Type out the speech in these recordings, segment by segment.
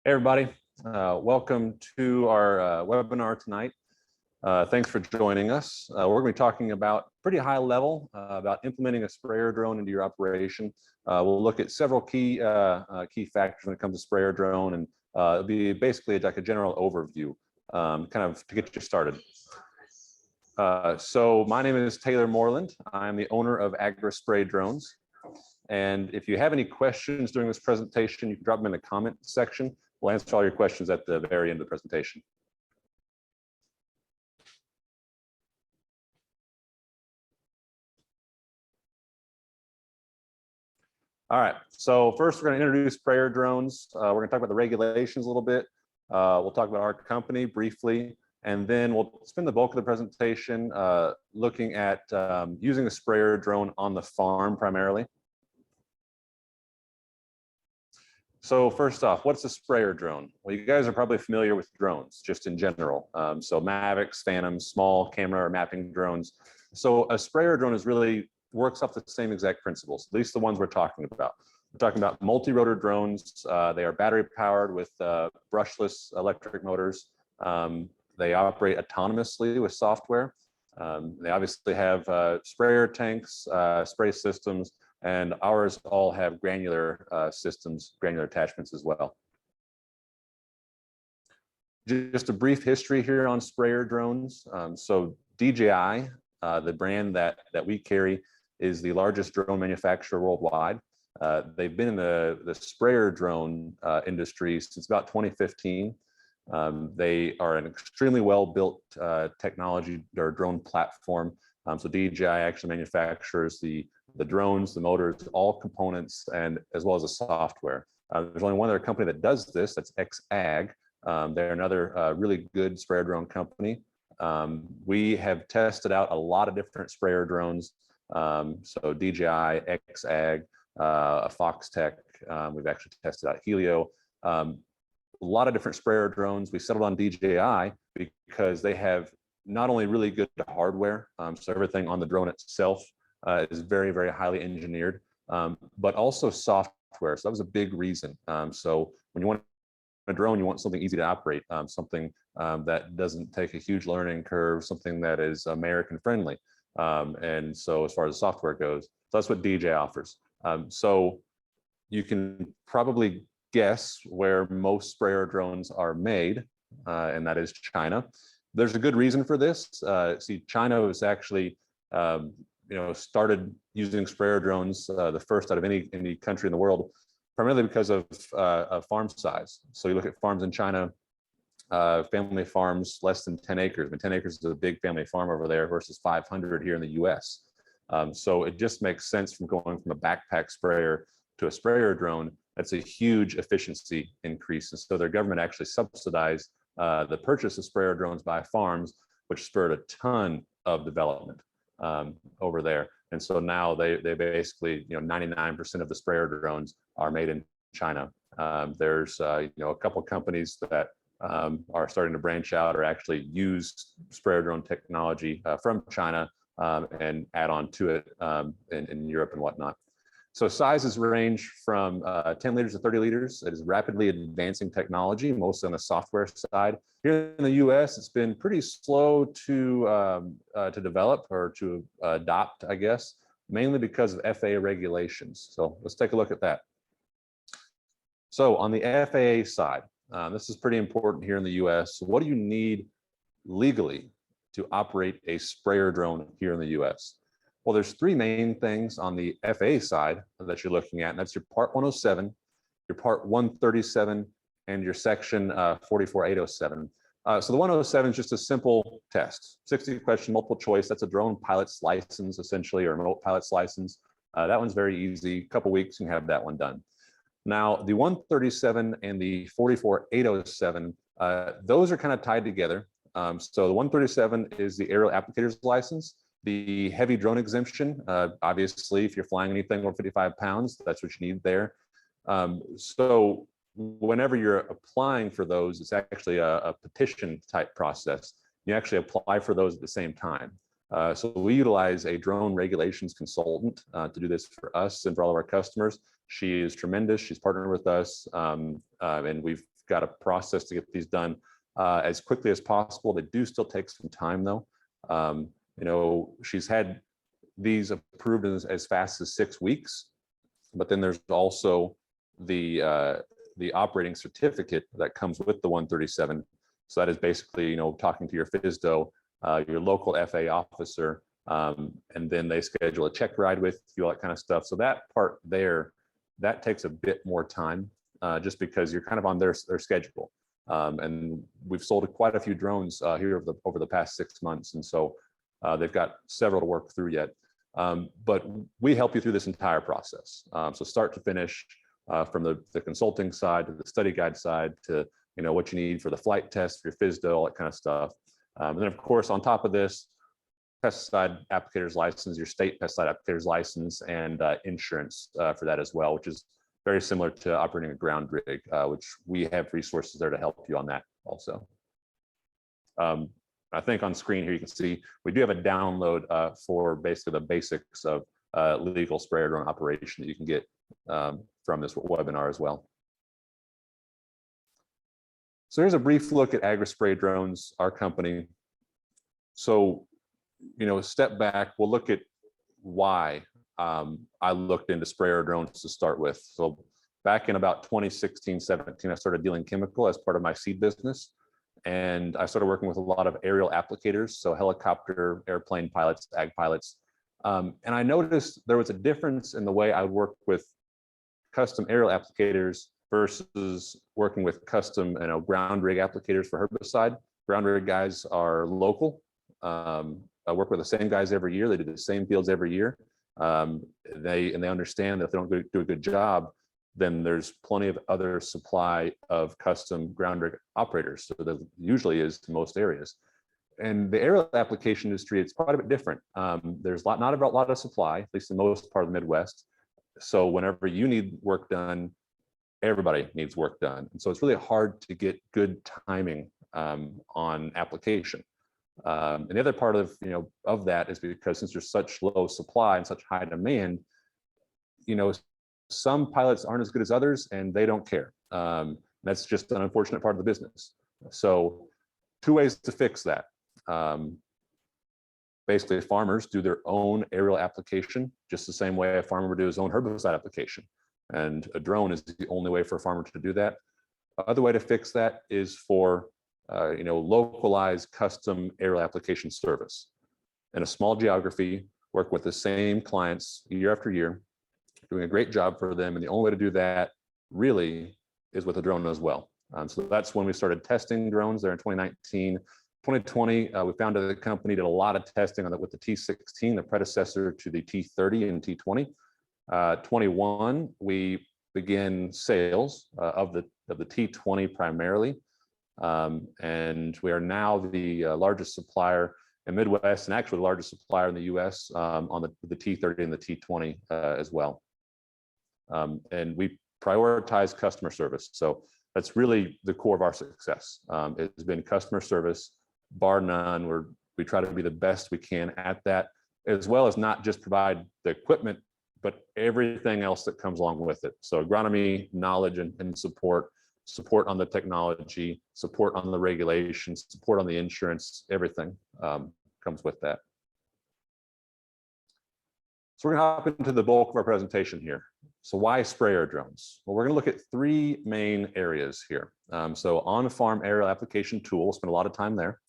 Hey everybody, welcome to our webinar tonight. Thanks for joining us. We're going to be talking about pretty high level about implementing a sprayer drone into your operation. We'll look at several key factors when it comes to sprayer drone, and it'll be basically like a general overview, kind of to get you started. So my name is Taylor Moreland. I'm the owner of Agri Spray Drones. And if you have any questions during this presentation, you can drop them in the comment section. We'll answer all your questions at the very end of the presentation. All right, so first we're going to introduce sprayer drones. We're going to talk about the regulations a little bit. We'll talk about our company briefly, and then we'll spend the bulk of the presentation looking at using a sprayer drone on the farm primarily. So first off, what's a sprayer drone? Well, you guys are probably familiar with drones just in general. So Mavics, Phantoms, small camera or mapping drones. So a sprayer drone works off the same exact principles, at least the ones we're talking about. We're talking about multi-rotor drones. They are battery powered with brushless electric motors. They operate autonomously with software. They obviously have sprayer tanks, spray systems, and ours all have granular systems, granular attachments as well. Just a brief history here on sprayer drones. So DJI, the brand that we carry, is the largest drone manufacturer worldwide. They've been in the sprayer drone industry since about 2015. They are an extremely well-built technology or drone platform. So DJI actually manufactures the drones, the motors, all components, and as well as the software. There's only one other company that does this, that's XAG. They're another really good sprayer drone company. We have tested out a lot of different sprayer drones. So DJI, XAG, Foxtech, we've actually tested out Helio. A lot of different sprayer drones. We settled on DJI because they have not only really good hardware, so everything on the drone itself is very, very highly engineered, but also software. So that was a big reason. So when you want a drone, you want something easy to operate, something that doesn't take a huge learning curve, something that is American friendly. And so as far as software goes, so that's what DJI offers. So you can probably guess where most sprayer drones are made, and that is China. There's a good reason for this. See, China was actually started using sprayer drones, the first out of any country in the world, primarily because of farm size. So you look at farms in China, family farms less than 10 acres. I mean, 10 acres is a big family farm over there versus 500 here in the US. So it just makes sense from going from a backpack sprayer to a sprayer drone. That's a huge efficiency increase. And so their government actually subsidized the purchase of sprayer drones by farms, which spurred a ton of development over there. And so now they basically, 99% of the sprayer drones are made in China. There's a couple companies that are starting to branch out or actually use sprayer drone technology from China and add on to it in Europe and whatnot. So sizes range from 10 liters to 30 liters. It is rapidly advancing technology, mostly on the software side. Here in the US, it's been pretty slow to develop or to adopt, I guess, mainly because of FAA regulations. So let's take a look at that. So on the FAA side, this is pretty important here in the US. What do you need legally to operate a sprayer drone here in the US? Well, there's three main things on the FAA side that you're looking at, and that's your Part 107, your Part 137, and your Section 44807. So the 107 is just a simple test, 60-question multiple choice. That's a drone pilot's license, essentially, or remote pilot's license. That one's very easy. A couple weeks, you can have that one done. Now, the 137 and the 44807, those are kind of tied together. So the 137 is the aerial applicator's license. The heavy drone exemption, obviously, if you're flying anything over 55 pounds, that's what you need there. So whenever you're applying for those, it's actually a petition type process. You actually apply for those at the same time. So we utilize a drone regulations consultant to do this for us and for all of our customers. She is tremendous. She's partnered with us, and we've got a process to get these done as quickly as possible. They do still take some time, though. She's had these approved as fast as 6 weeks, but then there's also the operating certificate that comes with the 137. So that is basically, talking to your FSDO, your local FA officer, and then they schedule a check ride with you, all that kind of stuff. So that part there, that takes a bit more time, just because you're kind of on their schedule. And we've sold quite a few drones here over the past 6 months, and so they've got several to work through yet. But we help you through this entire process, so start to finish, from the consulting side to the study guide side to what you need for the flight test, for your FSDO, all that kind of stuff. And then, of course, on top of this, pesticide applicator's license, your state pesticide applicator's license, and insurance for that as well, which is very similar to operating a ground rig, which we have resources there to help you on that also. I think on screen here you can see we do have a download for basically the basics of legal sprayer drone operation that you can get from this webinar as well. So here's a brief look at Agri spray drones, our company. So, step back, we'll look at why I looked into sprayer drones to start with. So back in about 2016, 17, I started dealing chemical as part of my seed business. And I started working with a lot of aerial applicators, so helicopter, airplane pilots, ag pilots. And I noticed there was a difference in the way I would work with custom aerial applicators versus working with custom, ground rig applicators for herbicide. Ground rig guys are local. I work with the same guys every year. They do the same fields every year. They understand that if they don't do a good job, then there's plenty of other supply of custom ground rig operators. So that usually is in most areas. And the aerial application industry, it's quite a bit different. There's not a lot of supply, at least in most part of the Midwest. So whenever you need work done, everybody needs work done. And so it's really hard to get good timing on application. And the other part of that is because since there's such low supply and such high demand, some pilots aren't as good as others, and they don't care. That's just an unfortunate part of the business. So 2 ways to fix that. Basically, farmers do their own aerial application just the same way a farmer would do his own herbicide application. And a drone is the only way for a farmer to do that. The other way to fix that is for localized custom aerial application service. In a small geography, work with the same clients year after year, doing a great job for them. And the only way to do that really is with a drone as well. So that's when we started testing drones there in 2019. 2020, we founded the company, did a lot of testing on it with the T16, the predecessor to the T30 and T20. 21, we began sales of the T20 primarily. And we are now the largest supplier in Midwest, and actually the largest supplier in the US on the T30 and the T20 as well. And we prioritize customer service. So that's really the core of our success. It's been customer service, bar none. We try to be the best we can at that, as well as not just provide the equipment, but everything else that comes along with it. So agronomy, knowledge, and support on the technology, support on the regulations, support on the insurance, everything comes with that. So we're gonna hop into the bulk of our presentation here. So why sprayer drones? Well, we're gonna look at 3 main areas here. So on-farm aerial application tool, we'll spend a lot of time there.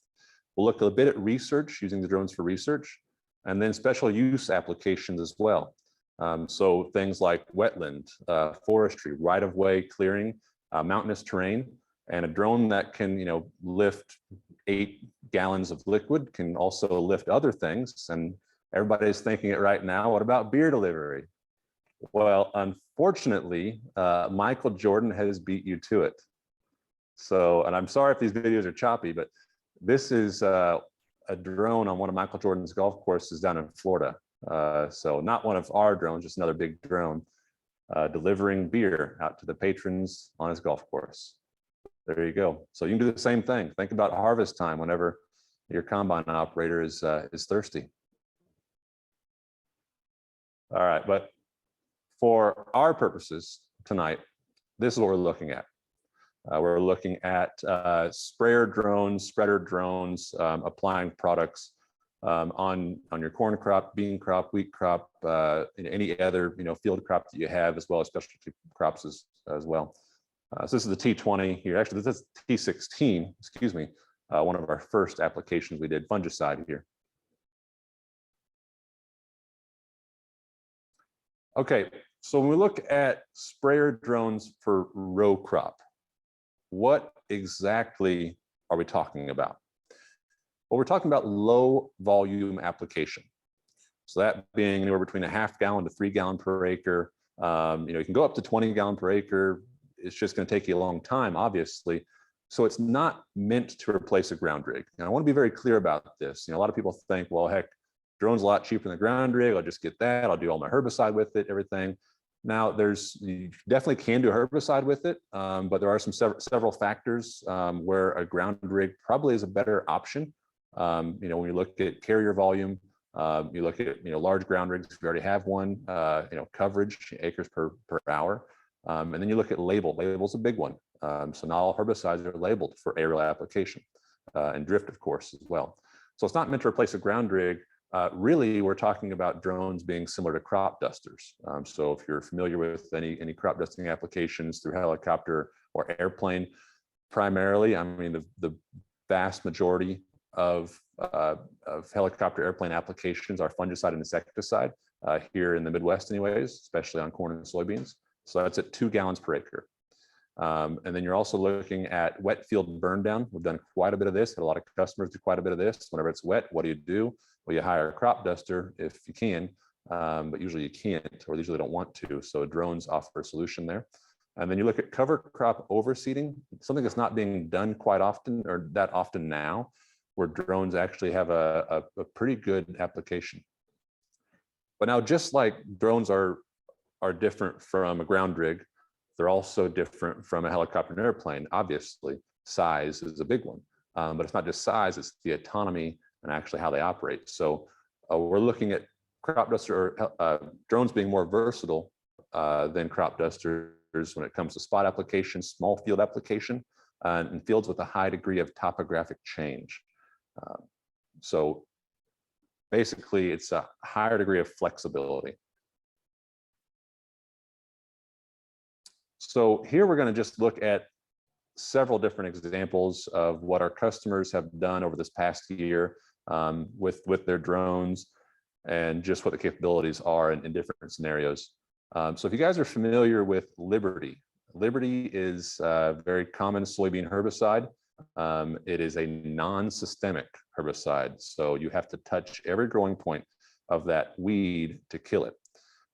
We'll look a bit at research, using the drones for research, and then special use applications as well. So things like wetland, forestry, right-of-way clearing, mountainous terrain, and a drone that can, lift 8 gallons of liquid can also lift other things. And everybody's thinking it right now, what about beer delivery? Well, unfortunately, Michael Jordan has beat you to it. So, and I'm sorry if these videos are choppy, but this is a drone on one of Michael Jordan's golf courses down in Florida. So not one of our drones, just another big drone delivering beer out to the patrons on his golf course. There you go. So you can do the same thing. Think about harvest time whenever your combine operator is thirsty. All right, but for our purposes tonight, this is what we're looking at. We're looking at sprayer drones, spreader drones, applying products on your corn crop, bean crop, wheat crop, any other field crop that you have, as well as specialty crops as well. So this is the T20 here. Actually, this is T16. Excuse me. One of our first applications we did, fungicide here. Okay, so when we look at sprayer drones for row crop, what exactly are we talking about? Well, we're talking about low volume application. So that being anywhere between a half gallon to 3 gallon per acre. You can go up to 20 gallon per acre. It's just going to take you a long time, obviously. So it's not meant to replace a ground rig. And I want to be very clear about this. A lot of people think, well, heck, drone's a lot cheaper than the ground rig. I'll just get that. I'll do all my herbicide with it, everything. Now, you definitely can do herbicide with it, but there are several factors where a ground rig probably is a better option. When you look at carrier volume, you look at large ground rigs, if you already have one, coverage, acres per hour, and then you look at label. Label's a big one. So not all herbicides are labeled for aerial application, and drift, of course, as well. So it's not meant to replace a ground rig. Really, we're talking about drones being similar to crop dusters. So if you're familiar with any crop dusting applications through helicopter or airplane, primarily, I mean, the vast majority of helicopter airplane applications are fungicide and insecticide here in the Midwest anyways, especially on corn and soybeans. So that's at 2 gallons per acre. And then you're also looking at wet field burn down. We've done quite a bit of this. Had a lot of customers do quite a bit of this. Whenever it's wet, what do? Well, you hire a crop duster if you can, but usually you can't, or they usually don't want to. So drones offer a solution there. And then you look at cover crop overseeding, something that's not being done quite often or that often now, where drones actually have a pretty good application. But now, just like drones are different from a ground rig, they're also different from a helicopter and airplane. Obviously, size is a big one, but it's not just size, it's the autonomy and actually how they operate. So we're looking at crop duster or drones being more versatile than crop dusters when it comes to spot application, small field application, and fields with a high degree of topographic change. So basically, it's a higher degree of flexibility. So here we're going to just look at several different examples of what our customers have done over this past year with their drones, and just what the capabilities are in different scenarios. So if you guys are familiar with Liberty is a very common soybean herbicide. It is a non-systemic herbicide, so you have to touch every growing point of that weed to kill it.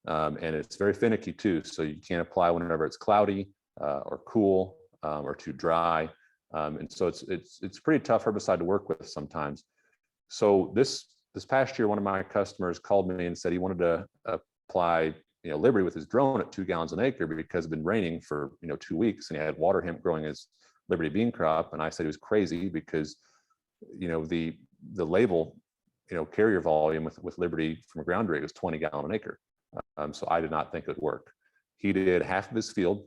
And it's very finicky too, so you can't apply whenever it's cloudy or cool or too dry. And so it's pretty tough herbicide to work with sometimes. So this past year, one of my customers called me and said he wanted to apply Liberty with his drone at 2 gallons an acre because it's been raining for 2 weeks, and he had water hemp growing his Liberty bean crop. And I said he was crazy because the label carrier volume with Liberty from a ground rig is 20 gallon an acre. So I did not think it would work. He did half of his field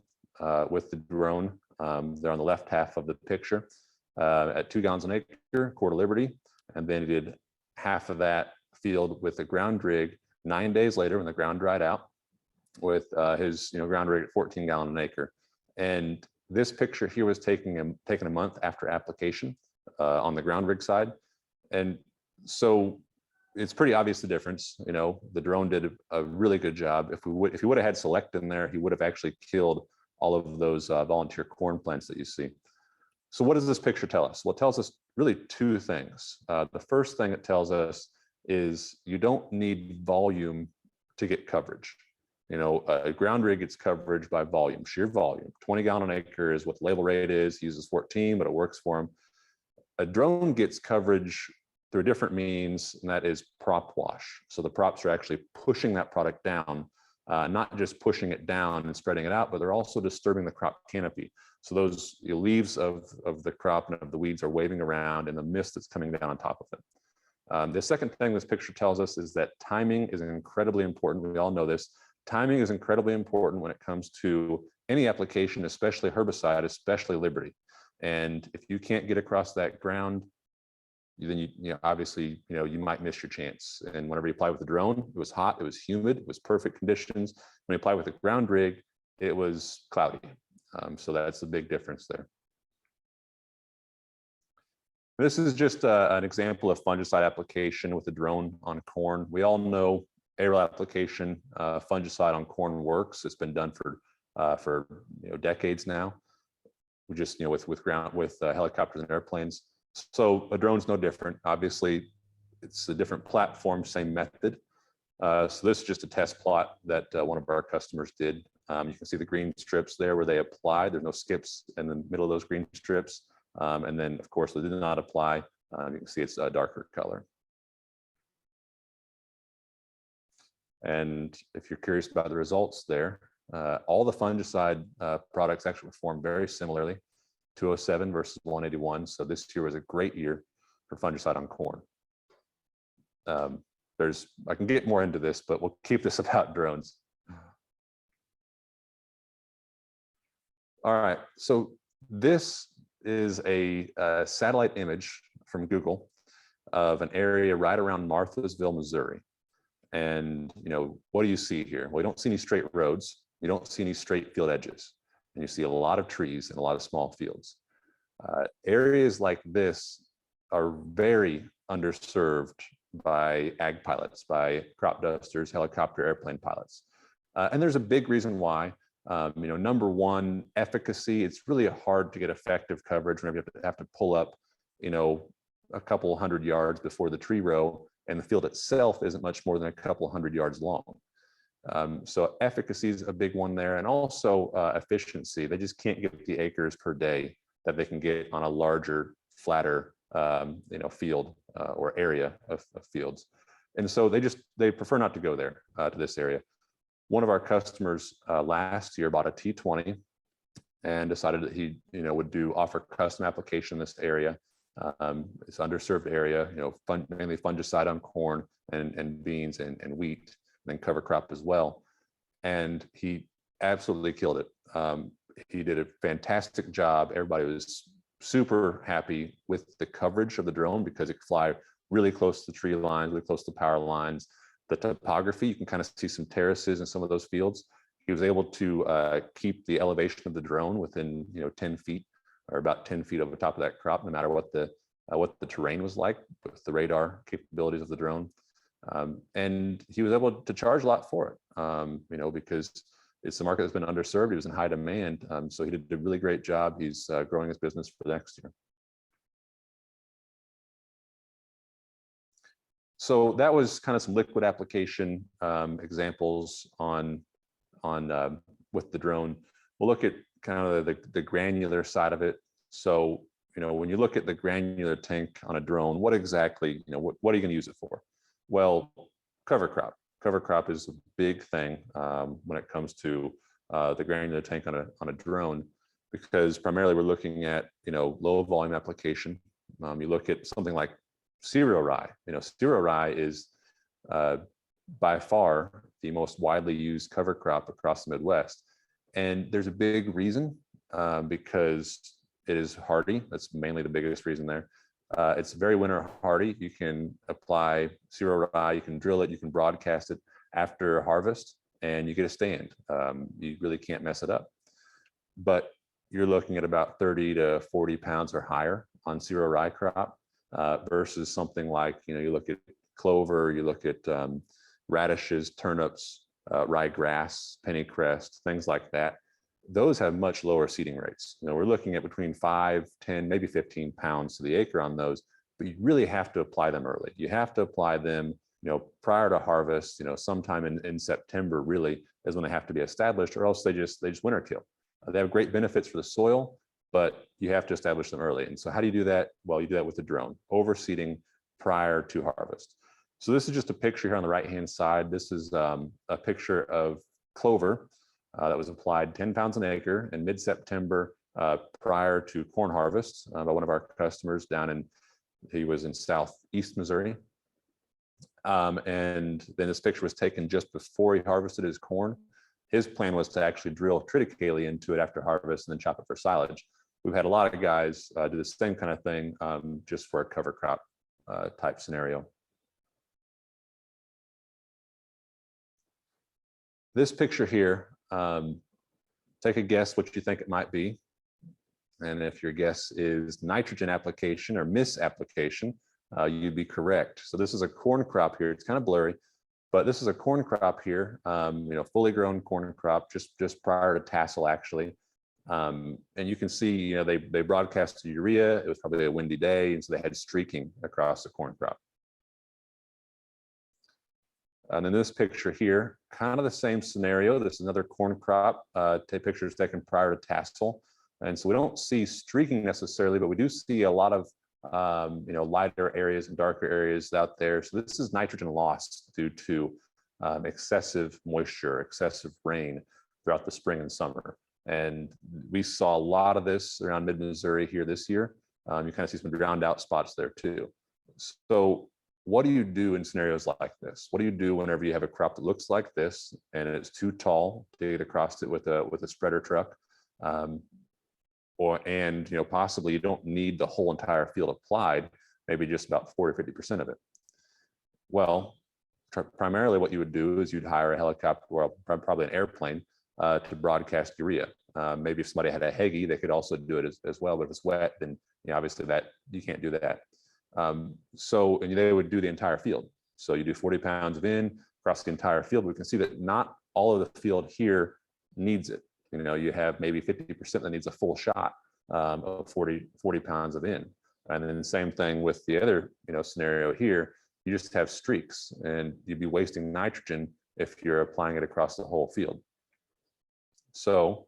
with the drone. They're on the left half of the picture at 2 gallons an acre, quarter Liberty. And then he did half of that field with the ground rig 9 days later when the ground dried out with his ground rig at 14 gallon an acre. And this picture here was taken a month after application on the ground rig side. And so it's pretty obvious the difference. The drone did a really good job. If he would have had Select in there, he would have actually killed all of those volunteer corn plants that you see. So what does this picture tell us? Well, it tells us really two things. The first thing it tells us is you don't need volume to get coverage. A ground rig gets coverage by volume, sheer volume. 20 gallon an acre is what the label rate is. He uses 14, but it works for him. A drone gets coverage through different means, and that is prop wash. So the props are actually pushing that product down, not just pushing it down and spreading it out, but they're also disturbing the crop canopy. So those leaves of the crop and of the weeds are waving around in the mist that's coming down on top of it. The second thing this picture tells us is that timing is incredibly important. We all know this. Timing is incredibly important when it comes to any application, especially herbicide, especially Liberty. And if you can't get across that ground, then obviously you might miss your chance. And whenever you apply with the drone, it was hot, it was humid, it was perfect conditions. When you apply with the ground rig, it was cloudy. So that's the big difference there. This is just an example of fungicide application with a drone on corn. We all know aerial application fungicide on corn works. It's been done for decades now. We just with helicopters and airplanes. So a drone's no different. Obviously, it's a different platform, same method. So this is just a test plot that one of our customers did. You can see the green strips there where they applied. There's no skips in the middle of those green strips. And then, of course, they did not apply. You can see it's a darker color. And if you're curious about the results there, all the fungicide products actually perform very similarly. 207 versus 181. So this year was a great year for fungicide on corn. I can get more into this, but we'll keep this about drones. All right, so this is a satellite image from Google of an area right around Marthasville, Missouri. And what do you see here? Well, you don't see any straight roads. You don't see any straight field edges. And you see a lot of trees and a lot of small fields. Areas like this are very underserved by ag pilots, by crop dusters, helicopter, airplane pilots. And there's a big reason why. Number one, efficacy. It's really hard to get effective coverage whenever you have to pull up, a couple hundred yards before the tree row, and the field itself isn't much more than a couple hundred yards long. So efficacy is a big one there, and also efficiency. They just can't get the acres per day that they can get on a larger, flatter, field or area of fields. And so they prefer not to go there to this area. One of our customers last year bought a T20 and decided that he, would offer custom application in this area. It's underserved area, mainly fungicide on corn and beans and wheat, and then cover crop as well. And he absolutely killed it. He did a fantastic job. Everybody was super happy with the coverage of the drone because it could fly really close to the tree lines, really close to power lines. The topography, you can kind of see some terraces in some of those fields. He was able to keep the elevation of the drone within 10 feet or about 10 feet over the top of that crop, no matter what the terrain was like with the radar capabilities of the drone. And he was able to charge a lot for it, because it's a market that's been underserved. He was in high demand. So he did a really great job. He's growing his business for the next year. So that was kind of some liquid application examples on with the drone. We'll look at kind of the granular side of it. So, when you look at the granular tank on a drone, what exactly, what are you going to use it for? Well, cover crop. Cover crop is a big thing when it comes to the granular tank on a drone, because primarily we're looking at, low volume application. You look at something like cereal rye. Cereal rye is by far the most widely used cover crop across the Midwest. And there's a big reason, because it is hardy. That's mainly the biggest reason there. It's very winter hardy. You can apply cereal rye, you can drill it, you can broadcast it after harvest, and you get a stand. You really can't mess it up. But you're looking at about 30 to 40 pounds or higher on cereal rye crop versus something like, you look at clover, you look at radishes, turnips, ryegrass, pennycrest, things like that. Those have much lower seeding rates. We're looking at between 5, 10, maybe 15 pounds to the acre on those, but you really have to apply them early. You have to apply them, prior to harvest, sometime in September really is when they have to be established, or else they just winter kill. They have great benefits for the soil, but you have to establish them early. And so how do you do that? Well, you do that with a drone, overseeding prior to harvest. So this is just a picture here on the right-hand side. This is a picture of clover that was applied 10 pounds an acre in mid-September prior to corn harvest by one of our customers he was in southeast Missouri. And then this picture was taken just before he harvested his corn. His plan was to actually drill triticale into it after harvest and then chop it for silage. We've had a lot of guys do the same kind of thing just for a cover crop type scenario. This picture here, take a guess what you think it might be. And if your guess is nitrogen application or misapplication, you'd be correct. So this is a corn crop here. It's kind of blurry, but this is a corn crop here, fully grown corn crop just prior to tassel actually. And you can see, they broadcasted urea. It was probably a windy day, and so they had streaking across the corn crop. And in this picture here, kind of the same scenario. This is another corn crop. Pictures taken prior to tassel. And so we don't see streaking necessarily, but we do see a lot of lighter areas and darker areas out there. So this is nitrogen loss due to excessive moisture, excessive rain throughout the spring and summer. And we saw a lot of this around mid-Missouri here this year. You kind of see some drowned out spots there too. So what do you do in scenarios like this? What do you do whenever you have a crop that looks like this and it's too tall to get across it with a spreader truck? Possibly you don't need the whole entire field applied, maybe just about 40 or 50% of it. Well, primarily what you would do is you'd hire a helicopter or probably an airplane to broadcast urea. Maybe if somebody had a Heggie, they could also do it as well. But if it's wet, then obviously that you can't do that. And they would do the entire field. So you do 40 pounds of in across the entire field. We can see that not all of the field here needs it. You have maybe 50% that needs a full shot of 40 pounds of in. And then the same thing with the other scenario here. You just have streaks, and you'd be wasting nitrogen if you're applying it across the whole field. So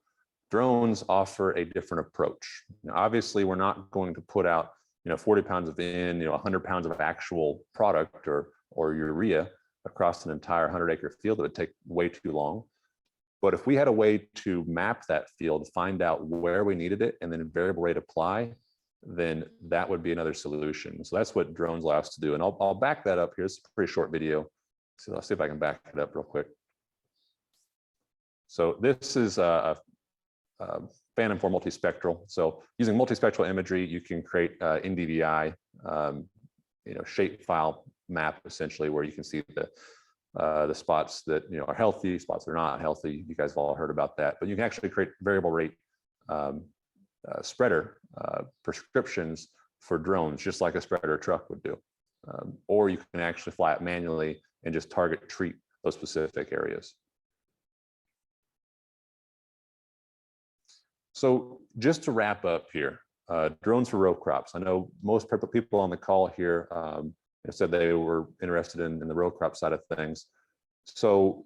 drones offer a different approach. Obviously, we're not going to put out 40 pounds of in, 100 pounds of actual product or urea across an entire 100-acre field. It would take way too long. But if we had a way to map that field, find out where we needed it, and then variable rate apply, then that would be another solution. So that's what drones allow us to do. And I'll back that up here. It's a pretty short video. So I'll see if I can back it up real quick. So this is a Phantom 4 multispectral. So using multispectral imagery, you can create NDVI, shape file map essentially, where you can see the spots that are healthy, spots that are not healthy. You guys have all heard about that. But you can actually create variable rate spreader prescriptions for drones, just like a spreader truck would do. Or you can actually fly it manually and just target treat those specific areas. So just to wrap up here, drones for row crops. I know most people on the call here said they were interested in the row crop side of things. So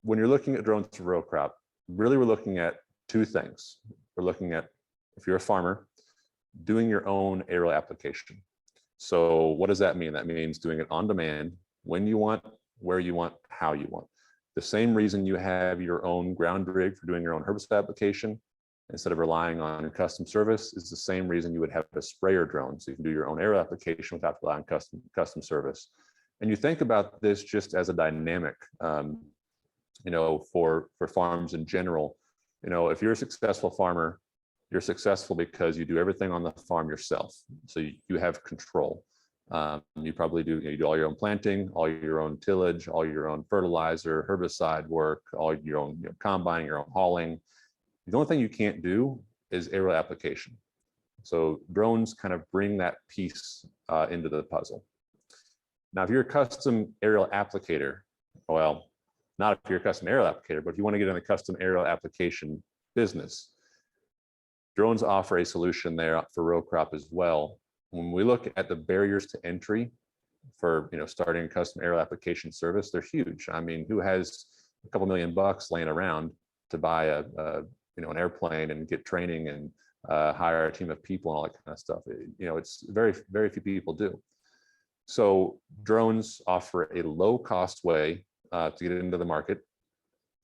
when you're looking at drones for row crop, really we're looking at two things. We're looking at, if you're a farmer, doing your own aerial application. So what does that mean? That means doing it on demand, when you want, where you want, how you want. The same reason you have your own ground rig for doing your own herbicide application, instead of relying on custom service, is the same reason you would have a sprayer drone. So you can do your own aerial application without relying on custom service. And you think about this just as a dynamic, for farms in general. If you're a successful farmer, you're successful because you do everything on the farm yourself. So you have control. You probably do, you do all your own planting, all your own tillage, all your own fertilizer, herbicide work, all your own combining, your own hauling. The only thing you can't do is aerial application. So drones kind of bring that piece into the puzzle. Now, if you're a custom aerial applicator, well, not if you're a custom aerial applicator, but if you want to get in the custom aerial application business, drones offer a solution there for row crop as well. When we look at the barriers to entry for starting a custom aerial application service, they're huge. I mean, who has a couple $1 million laying around to buy an airplane and get training and hire a team of people and all that kind of stuff? It's very, very few people do. So drones offer a low cost way to get into the market.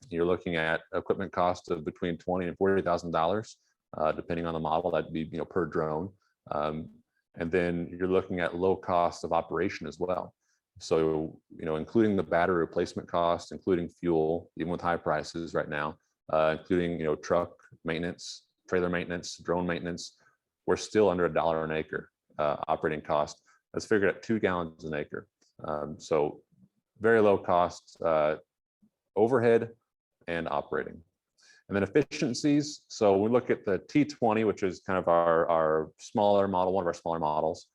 You're looking at equipment cost of between $20,000 and $40,000, depending on the model. That'd be per drone. And then you're looking at low cost of operation as well. So, including the battery replacement cost, including fuel, even with high prices right now, including, truck maintenance, trailer maintenance, drone maintenance, we're still under $1 an acre operating cost. That's figured at 2 gallons an acre. So very low cost overhead and operating. And then efficiencies. So we look at the T20, which is kind of our smaller model, one of our smaller models.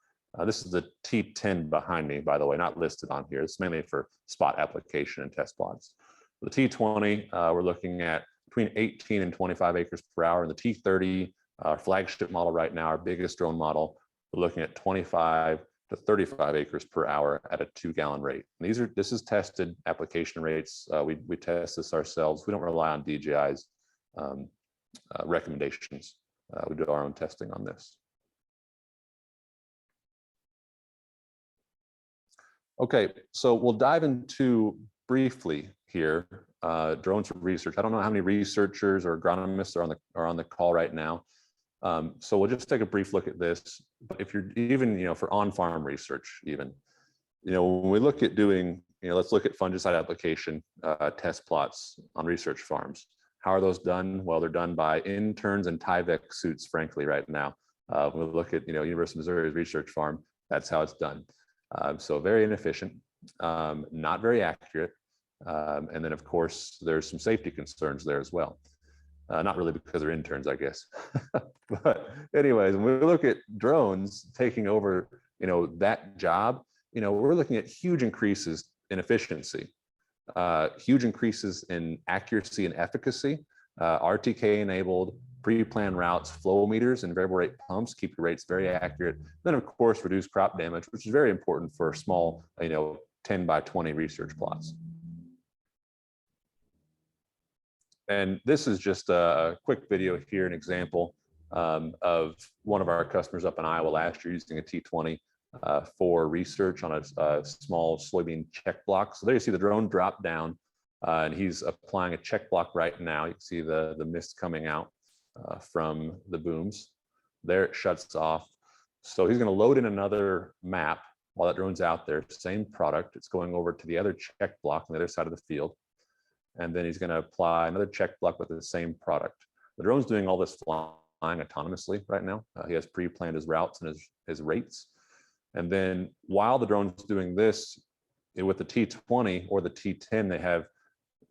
This is the T10 behind me, by the way, not listed on here. It's mainly for spot application and test plots. The T20, we're looking at between 18 and 25 acres per hour. And the T30, our flagship model right now, our biggest drone model, we're looking at 25 to 35 acres per hour at a 2-gallon rate. And this is tested application rates. We test this ourselves. We don't rely on DJI's recommendations. We do our own testing on this. Okay, so we'll dive into briefly here drones for research. I don't know how many researchers or agronomists are on the call right now. So we'll just take a brief look at this. But if you're even, for on-farm research, even, when we look at doing, let's look at fungicide application test plots on research farms. How are those done? Well, they're done by interns and Tyvek suits, frankly, right now. When we look at, University of Missouri's research farm, that's how it's done. So very inefficient, not very accurate. And then, of course, there's some safety concerns there as well. Not really because they're interns, I guess. But anyways, when we look at drones taking over, that job, we're looking at huge increases in efficiency, huge increases in accuracy and efficacy, RTK-enabled, pre-planned routes, flow meters, and variable rate pumps keep your rates very accurate. Then, of course, reduce crop damage, which is very important for small, 10 by 20 research plots. And this is just a quick video here, an example of one of our customers up in Iowa last year using a T20 for research on a small soybean check block. So there you see the drone drop down, and he's applying a check block right now. You can see the mist coming out from the booms. There it shuts off. So he's going to load in another map while that drone's out there. Same product. It's going over to the other check block on the other side of the field. And then he's going to apply another check block with the same product. The drone's doing all this flying autonomously right now. He has pre-planned his routes and his rates. And then while the drone's doing this, with the T20 or the T10, they have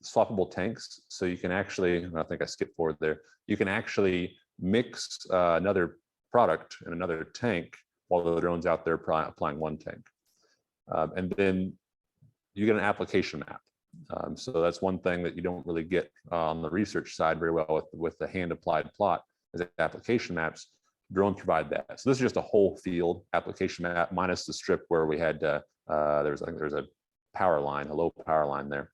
swappable tanks. So you can actually, I think I skipped forward there, you can actually mix another product in another tank while the drone's out there applying one tank. And then you get an application map. So that's one thing that you don't really get on the research side very well with the hand applied plot is application maps. Drones provide that. So this is just a whole field application map minus the strip where we had there's a power line, a low power line there.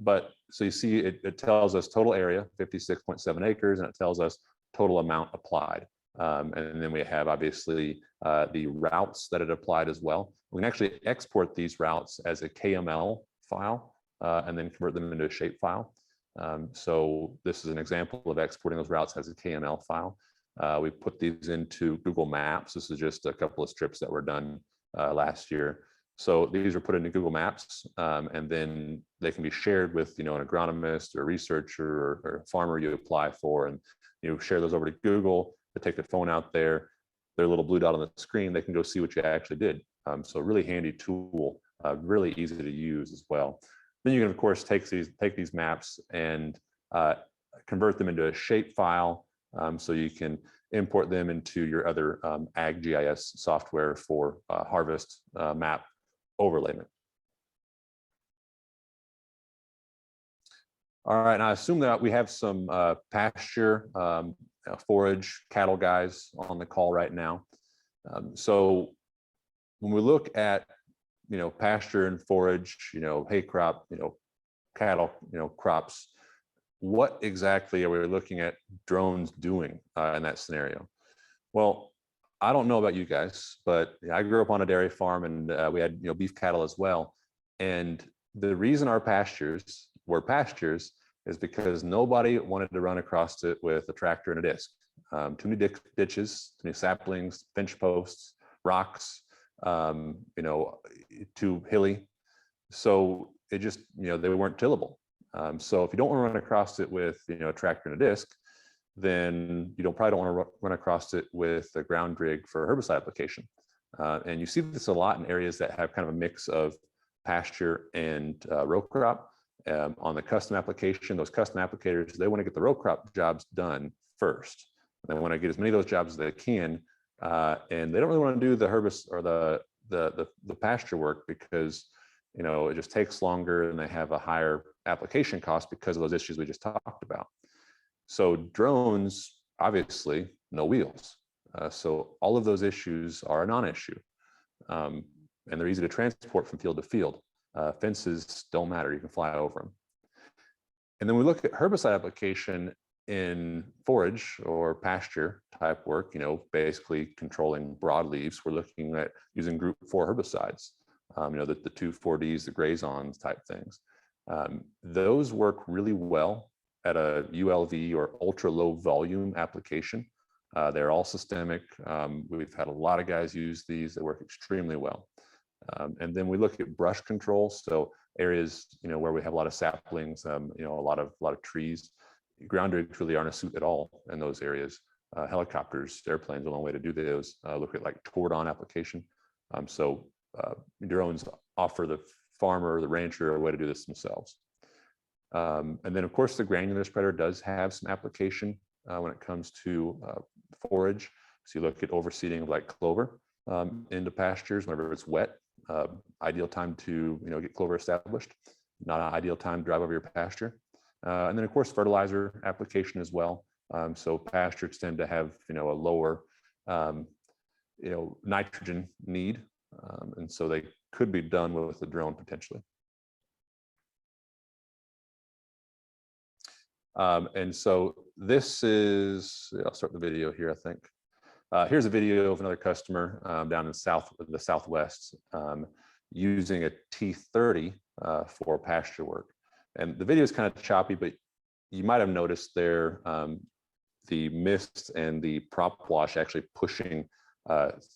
But so you see it tells us total area, 56.7 acres, and it tells us total amount applied. And then we have obviously the routes that it applied as well. We can actually export these routes as a KML file and then convert them into a shape file. So this is an example of exporting those routes as a KML file. We put these into Google Maps. This is just a couple of strips that were done last year. So these are put into Google Maps, and then they can be shared with an agronomist or a researcher or a farmer you apply for, and you share those over to Google. They take their phone out there, their little blue dot on the screen, they can go see what you actually did. So a really handy tool, really easy to use as well. Then you can, of course, take these maps and convert them into a shape file, so you can import them into your other AgGIS software for harvest map overlayment. All right, and I assume that we have some pasture, forage, cattle guys on the call right now. So when we look at pasture and forage, hay crop, cattle, crops, what exactly are we looking at drones doing in that scenario? Well, I don't know about you guys, but I grew up on a dairy farm, and we had beef cattle as well. And the reason our pastures were pastures is because nobody wanted to run across it with a tractor and a disc. Too many ditches, too many saplings, pinch posts, rocks. you know, too hilly. So it just, you know, they weren't tillable. So if you don't want to run across it with, you know, a tractor and a disc, then you probably don't want to run across it with a ground rig for herbicide application. And you see this a lot in areas that have kind of a mix of pasture and row crop. On the custom application, those custom applicators, they want to get the row crop jobs done first. They want to get as many of those jobs as they can, and they don't really want to do the herbicide or the pasture work because, you know, it just takes longer and they have a higher application cost because of those issues we just talked about. So drones, obviously, no wheels. So all of those issues are a non-issue, and they're easy to transport from field to field. Fences don't matter, you can fly over them. And then we look at herbicide application in forage or pasture type work, you know, basically controlling broadleaves. We're looking at using group 4 herbicides, you know, the 2,4-Ds, the grazons type things. Those work really well at a ULV or ultra low volume application. They're all systemic. We've had a lot of guys use these. They work extremely well. And then we look at brush control. So areas, you know, where we have a lot of saplings, you know, a lot of trees. Ground rigs really aren't a suit at all in those areas. Helicopters, airplanes, a long way to do those. Look at like toward-on application. So drones offer the farmer or the rancher a way to do this themselves. And then, of course, the granular spreader does have some application when it comes to forage. So you look at overseeding of like clover into pastures whenever it's wet. Ideal time to, you know, get clover established. Not an ideal time to drive over your pasture. And then, of course, fertilizer application as well. So pastures tend to have, you know, a lower, you know, nitrogen need, and so they could be done with a drone potentially. And so this is, I'll start the video here, I think. Here's a video of another customer down in the Southwest using a T30 for pasture work. And the video is kind of choppy, but you might have noticed there the mist and the prop wash actually pushing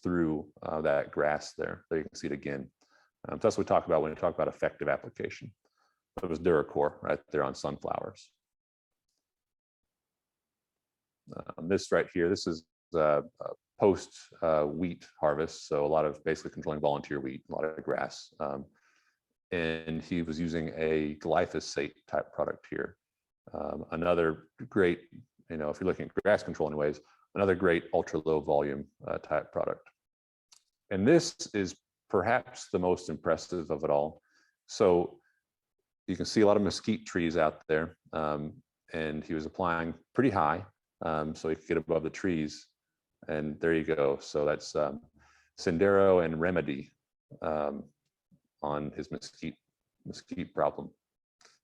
through that grass there. There you can see it again. So that's what we talk about when we talk about effective application. It was Duracor right there on sunflowers. This right here, this is post wheat harvest. So a lot of basically controlling volunteer wheat, a lot of grass. And he was using a glyphosate type product here. Another great, you know, if you're looking at grass control anyways, another great ultra low volume type product. And this is perhaps the most impressive of it all. So you can see a lot of mesquite trees out there, and he was applying pretty high so he could get above the trees. And there you go. So that's Sendero and Remedy on his mesquite problem.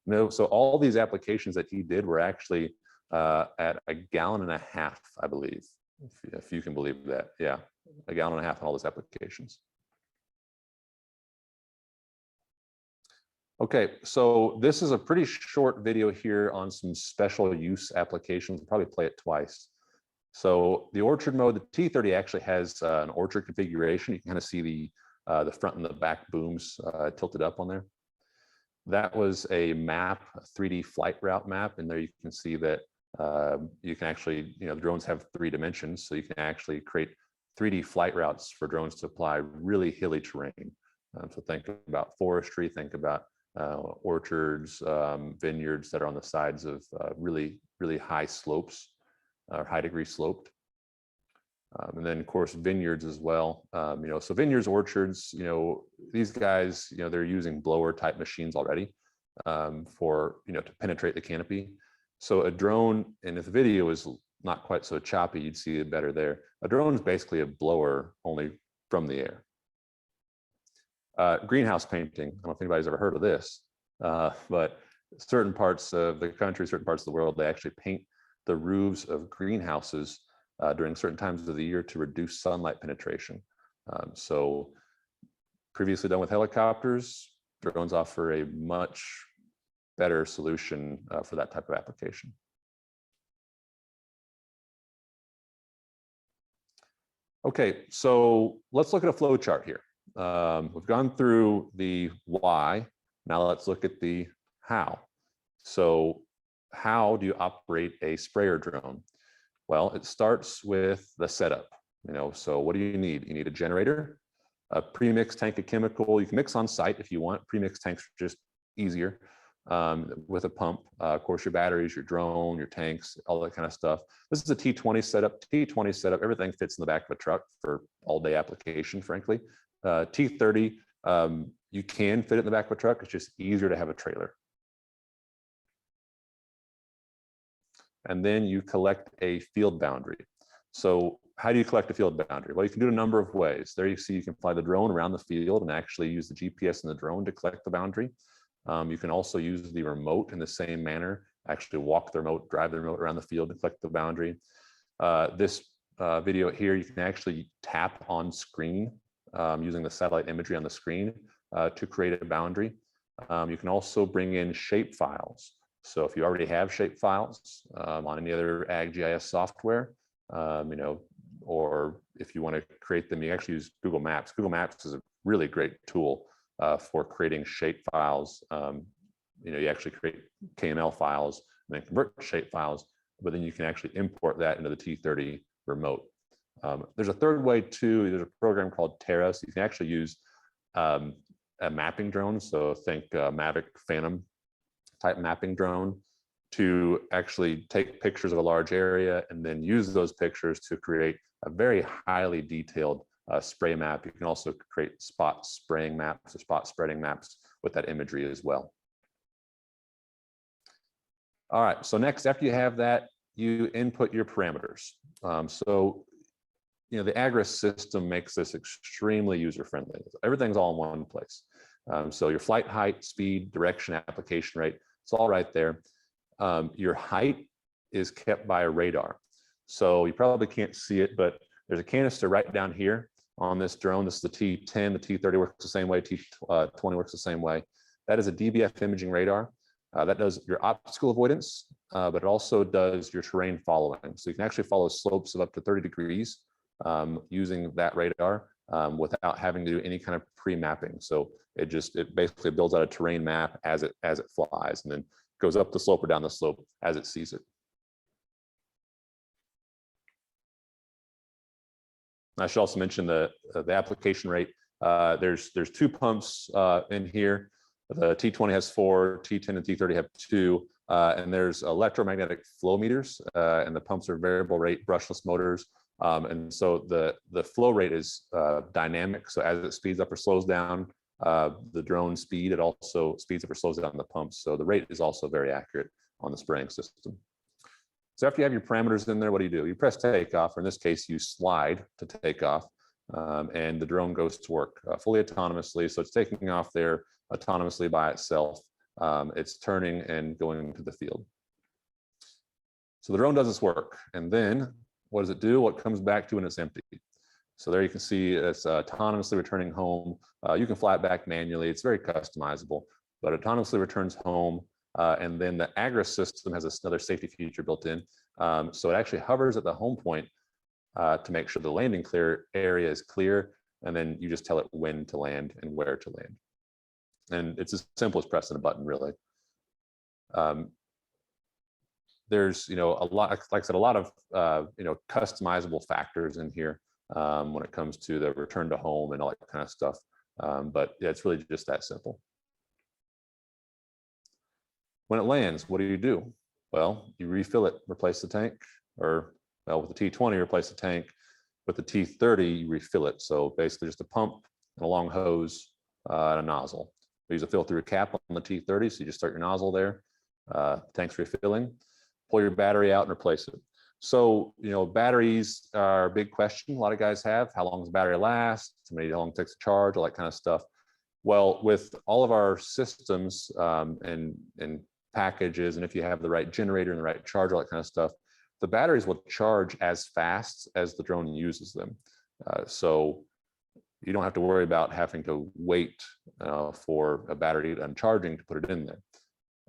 No, so all these applications that he did were actually at 1.5 gallons, I believe, if you can believe that. Yeah, 1.5 gallons on all those applications. Okay, so this is a pretty short video here on some special use applications. I'll probably play it twice. So the orchard mode, the T30 actually has an orchard configuration. You can kind of see the front and the back booms tilted up on there. That was a map, a 3D flight route map, and there you can see that you can actually, you know, the drones have 3 dimensions, so you can actually create 3D flight routes for drones to apply really hilly terrain. So think about forestry, think about orchards, vineyards that are on the sides of really high slopes or high degree sloped. And then of course vineyards as well. You know, so vineyards, orchards, you know, these guys, you know, they're using blower type machines already for, you know, to penetrate the canopy. So a drone, and if the video is not quite so choppy, you'd see it better there. A drone is basically a blower only from the air. Greenhouse painting. I don't know if anybody's ever heard of this, but certain parts of the country, certain parts of the world, they actually paint the roofs of greenhouses during certain times of the year to reduce sunlight penetration. So previously done with helicopters, drones offer a much better solution for that type of application. Okay, so let's look at a flow chart here. we've gone through the why. Now let's look at the how. So how do you operate a sprayer drone? Well, it starts with the setup. So what do you need? You need a generator, a pre-mixed tank of chemical. You can mix on site if you want. Pre-mixed tanks are just easier with a pump. Of course, your batteries, your drone, your tanks, all that kind of stuff. This is a T20 setup. T20 setup, everything fits in the back of a truck for all-day application, frankly. T30, you can fit it in the back of a truck. It's just easier to have a trailer. And then you collect a field boundary. So how do you collect a field boundary? Well, you can do it a number of ways. There you see you can fly the drone around the field and actually use the GPS in the drone to collect the boundary. You can also use the remote in the same manner, actually walk the remote, drive the remote around the field to collect the boundary. This video here, you can actually tap on screen using the satellite imagery on the screen to create a boundary. You can also bring in shape files. So if you already have shape files on any other AgGIS software, or if you want to create them, you actually use Google Maps. Google Maps is a really great tool for creating shape files. You actually create KML files and then convert to shape files, but then you can actually import that into the T30 remote. There's a third way too. There's a program called Terra. So you can actually use a mapping drone. So think Mavic Phantom type mapping drone to actually take pictures of a large area and then use those pictures to create a very highly detailed spray map. You can also create spot spraying maps or spot spreading maps with that imagery as well. All right, so next, after you have that, you input your parameters. The Agri system makes this extremely user-friendly. Everything's all in one place. So your flight height, speed, direction, application rate, it's all right there. Your height is kept by a radar. So you probably can't see it, but there's a canister right down here on this drone. This is the T10, the T30 works the same way, T20 works the same way. That is a DBF imaging radar. That does your obstacle avoidance, but it also does your terrain following. So you can actually follow slopes of up to 30 degrees using that radar without having to do any kind of pre-mapping. So it basically builds out a terrain map as it flies, and then goes up the slope or down the slope as it sees it. I should also mention the application rate. There's 2 pumps in here. The T20 has 4, T10 and T30 have 2, and there's electromagnetic flow meters, and the pumps are variable rate brushless motors. And so the flow rate is dynamic. So as it speeds up or slows down the drone speed, it also speeds up or slows down the pumps. So the rate is also very accurate on the spraying system. So after you have your parameters in there, what do? You press takeoff, or in this case, you slide to take off, and the drone goes to work fully autonomously. So it's taking off there autonomously by itself. It's turning and going to the field. So the drone does its work, and then what does it do? What comes back to when it's empty? So there you can see it's autonomously returning home. You can fly it back manually. It's very customizable, but autonomously returns home. And then the Agri system has another safety feature built in. So it actually hovers at the home point to make sure the landing area is clear. And then you just tell it when to land and where to land. And it's as simple as pressing a button, really. There's, a lot, like I said, a lot of, customizable factors in here when it comes to the return to home and all that kind of stuff. But yeah, it's really just that simple. When it lands, what do? Well, you refill it, replace the tank, or with the T20, replace the tank. With the T30, you refill it. So basically just a pump and a long hose and a nozzle. We use a fill through cap on the T30, so you just start your nozzle there. Tank's refilling. Pull your battery out and replace it. So, batteries are a big question a lot of guys have. How long does the battery last? How long it takes to charge, all that kind of stuff. Well, with all of our systems and packages, and if you have the right generator and the right charger, all that kind of stuff, the batteries will charge as fast as the drone uses them. So you don't have to worry about having to wait for a battery and charging to put it in there.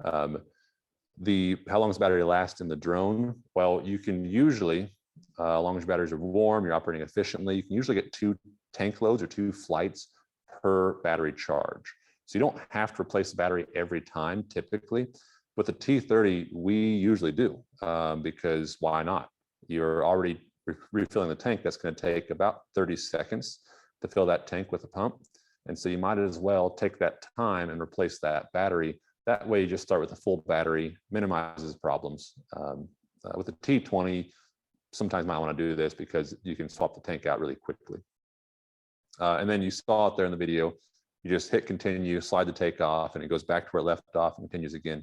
How long does the battery last in the drone? Well, you can usually, as long as your batteries are warm, you're operating efficiently, you can usually get 2 tank loads or 2 flights per battery charge. So you don't have to replace the battery every time typically. With the T30, we usually do because why not? You're already refilling the tank. That's going to take about 30 seconds to fill that tank with a pump. And so you might as well take that time and replace that battery. That way you just start with a full battery, minimizes problems. With the T20, sometimes you might want to do this because you can swap the tank out really quickly. And then you saw it there in the video. You just hit continue, slide the tank off, and it goes back to where it left off and continues again.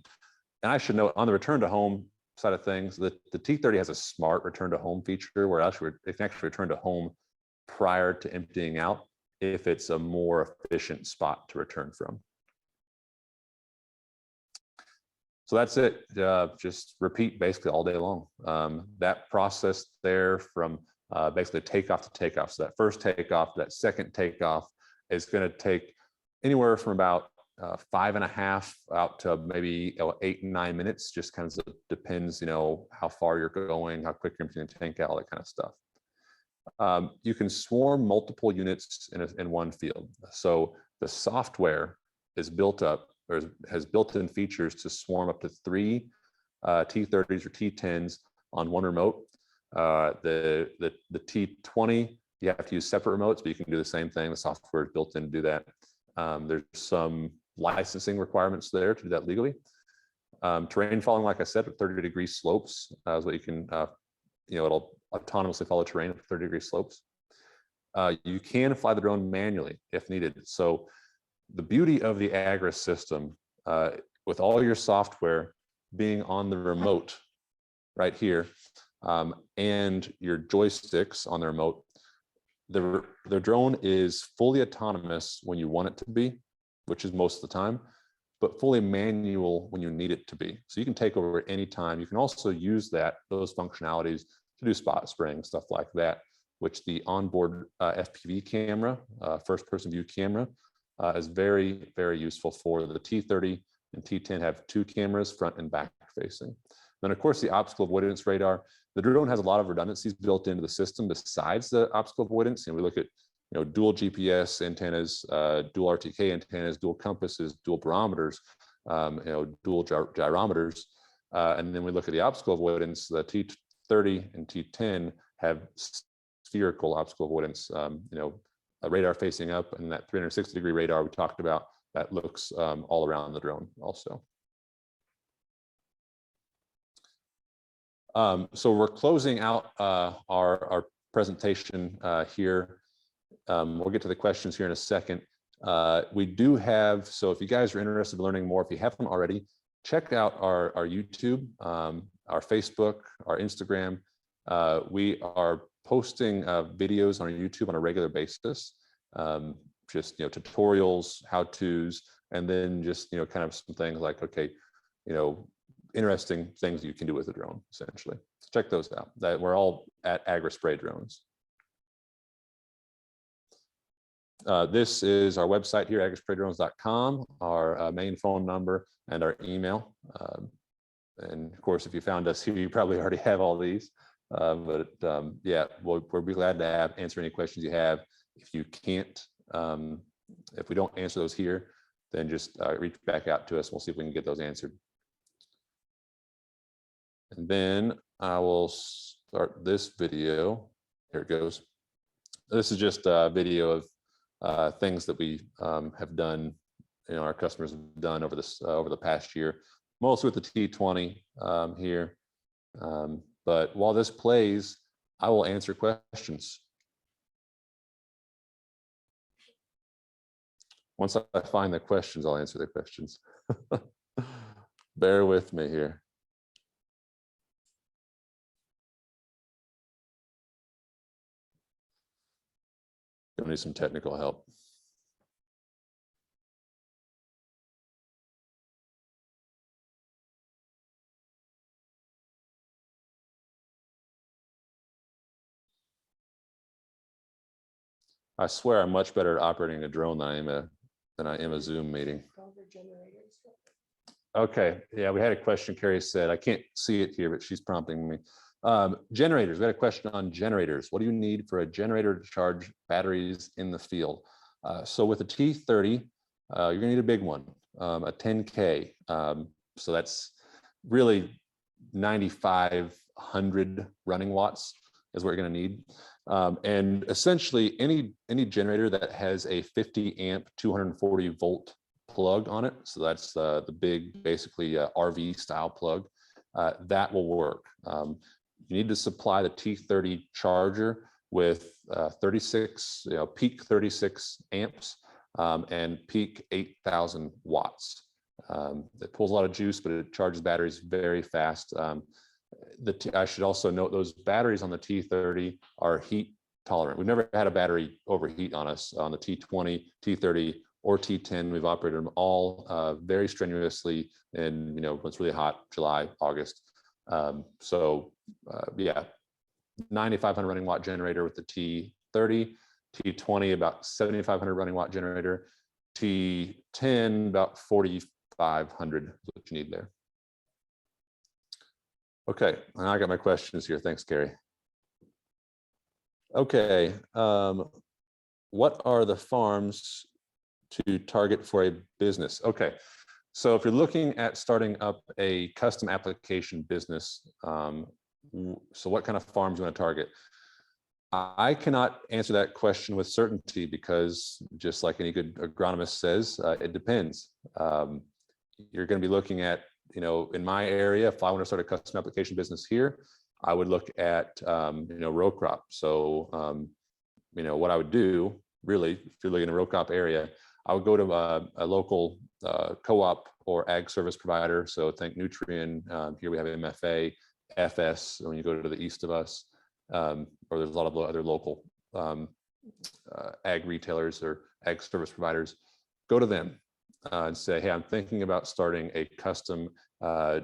And I should note on the return to home side of things, the T30 has a smart return to home feature where it can actually return to home prior to emptying out if it's a more efficient spot to return from. So that's it. Just repeat basically all day long. That process there from basically takeoff to takeoff. So that first takeoff, that second takeoff is going to take anywhere from about 5.5 out to maybe 8 and 9 minutes. Just kind of depends, how far you're going, how quick you're emptying the tank out, all that kind of stuff. You can swarm multiple units in one field. So the software is built up, or has built-in features to swarm up to 3 T30s or T10s on one remote. The T20, you have to use separate remotes, but you can do the same thing. The software is built in to do that. There's some licensing requirements there to do that legally. Terrain following, like I said, at 30-degree slopes is what you can, it'll autonomously follow terrain at 30-degree slopes. You can fly the drone manually if needed. So the beauty of the Agri system, with all your software being on the remote right here, and your joysticks on the remote, the drone is fully autonomous when you want it to be, which is most of the time, but fully manual when you need it to be. So you can take over at any time. You can also use those functionalities to do spot spraying, stuff like that, which the onboard FPV camera, first person view camera, is very, very useful for. The T30 and T10 have 2 cameras, front and back facing. Then of course the obstacle avoidance radar. The drone has a lot of redundancies built into the system besides the obstacle avoidance. And we look at dual GPS antennas, dual RTK antennas, dual compasses, dual barometers, dual gyrometers. And then we look at the obstacle avoidance. The T30 and T10 have spherical obstacle avoidance, a radar facing up, and that 360-degree radar we talked about that looks all around the drone also. So we're closing out our presentation here. We'll get to the questions here in a second. We do have, so if you guys are interested in learning more, if you haven't already, check out our YouTube, our Facebook, our Instagram. We are posting videos on our YouTube on a regular basis, just tutorials, how-tos, and then just kind of some things like, okay, interesting things you can do with a drone, essentially. So check those out. We're all at Agri Spray Drones. This is our website here, agrispraydrones.com, our main phone number and our email. And of course, if you found us here, you probably already have all these. Yeah, we'll be glad to answer any questions you have. If you can't, if we don't answer those here, then just reach back out to us. We'll see if we can get those answered. And then I will start this video. Here it goes. This is just a video of things that we have done, our customers have done over the past year, mostly with the T20 here. But while this plays, I will answer questions. Once I find the questions, I'll answer the questions. Bear with me here. Gonna need some technical help. I swear I'm much better at operating a drone than I am a Zoom meeting. Okay, yeah, we had a question. Carrie said, I can't see it here, but she's prompting me. Generators, we had a question on generators. What do you need for a generator to charge batteries in the field? So with a T30, you're gonna need a big one, a 10K. So that's really 9,500 running watts is what you're going to need. And essentially any generator that has a 50 amp, 240 volt plug on it, so that's the big, basically RV style plug, that will work. You need to supply the T30 charger with 36, peak 36 amps and peak 8,000 watts. It pulls a lot of juice, but it charges batteries very fast. I should also note those batteries on the T30 are heat tolerant. We've never had a battery overheat on us on the T20, T30, or T10. We've operated them all very strenuously in, when it's really hot, July, August. Yeah, 9,500 running watt generator with the T30, T20 about 7,500 running watt generator, T10 about 4,500 is what you need there. Okay, and I got my questions here. Thanks, Gary. Okay, what are the farms to target for a business? Okay, so if you're looking at starting up a custom application business, so what kind of farms you want to target? I cannot answer that question with certainty because, just like any good agronomist says, it depends. You're going to be looking at, in my area, if I want to start a custom application business here, I would look at, row crop. So, what I would do, really, if you're looking in a row crop area, I would go to a local co-op or ag service provider. So think Nutrien. Here we have MFA, FS, when you go to the east of us. Or there's a lot of other local ag retailers or ag service providers. Go to them and say, hey, I'm thinking about starting a custom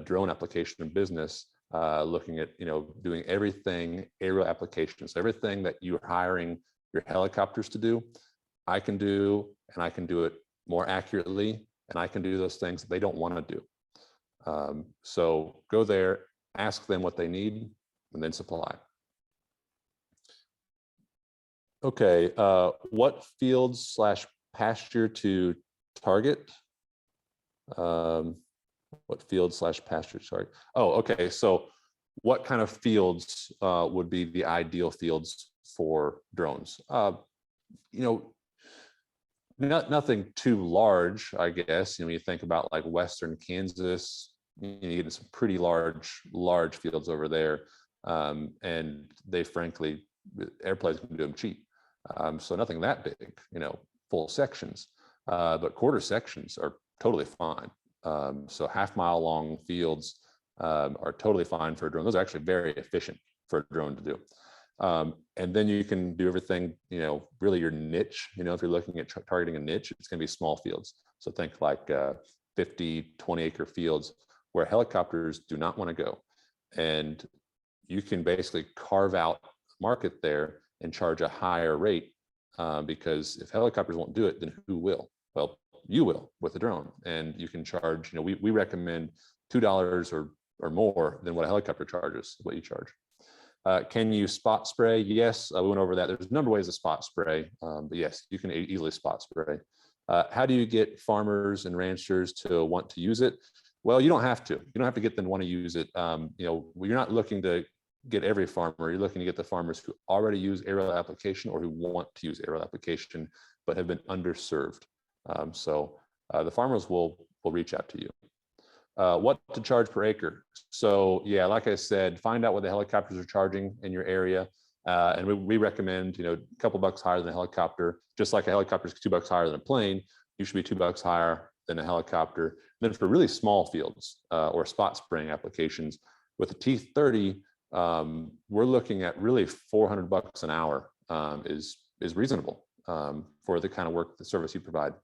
drone application business, looking at doing everything aerial applications, everything that you're hiring your helicopters to do, I can do, and I can do it more accurately, and I can do those things that they don't want to do. So go there, ask them what they need, and then supply. Okay, what fields / pasture to target? What fields / pasture target? Oh, okay. So what kind of fields would be the ideal fields for drones? Nothing too large, I guess. You think about like Western Kansas, you need some pretty large fields over there. And they frankly, airplanes can do them cheap. So nothing that big, full sections, but quarter sections are totally fine. So half-mile long fields are totally fine for a drone. Those are actually very efficient for a drone to do. And then you can do everything, really your niche, if you're looking at targeting a niche, it's going to be small fields. So think like 50, 20 acre fields where helicopters do not want to go. And you can basically carve out market there and charge a higher rate because if helicopters won't do it, then who will? Well, you will with a drone, and you can charge, we recommend $2 or more than what a helicopter charges, what you charge. Can you spot spray? Yes, we went over that. There's a number of ways to spot spray, but yes, you can easily spot spray. How do you get farmers and ranchers to want to use it? Well, you don't have to. You don't have to get them to want to use it. You're not looking to get every farmer. You're looking to get the farmers who already use aerial application or who want to use aerial application but have been underserved. So the farmers will reach out to you. What to charge per acre? So yeah, like I said, find out what the helicopters are charging in your area. And we recommend, a couple bucks higher than a helicopter. Just like a helicopter is $2 higher than a plane, you should be $2 higher than a helicopter. And then for really small fields or spot spraying applications, with the T30, we're looking at really $400 an hour is reasonable for the kind of work, the service you provide.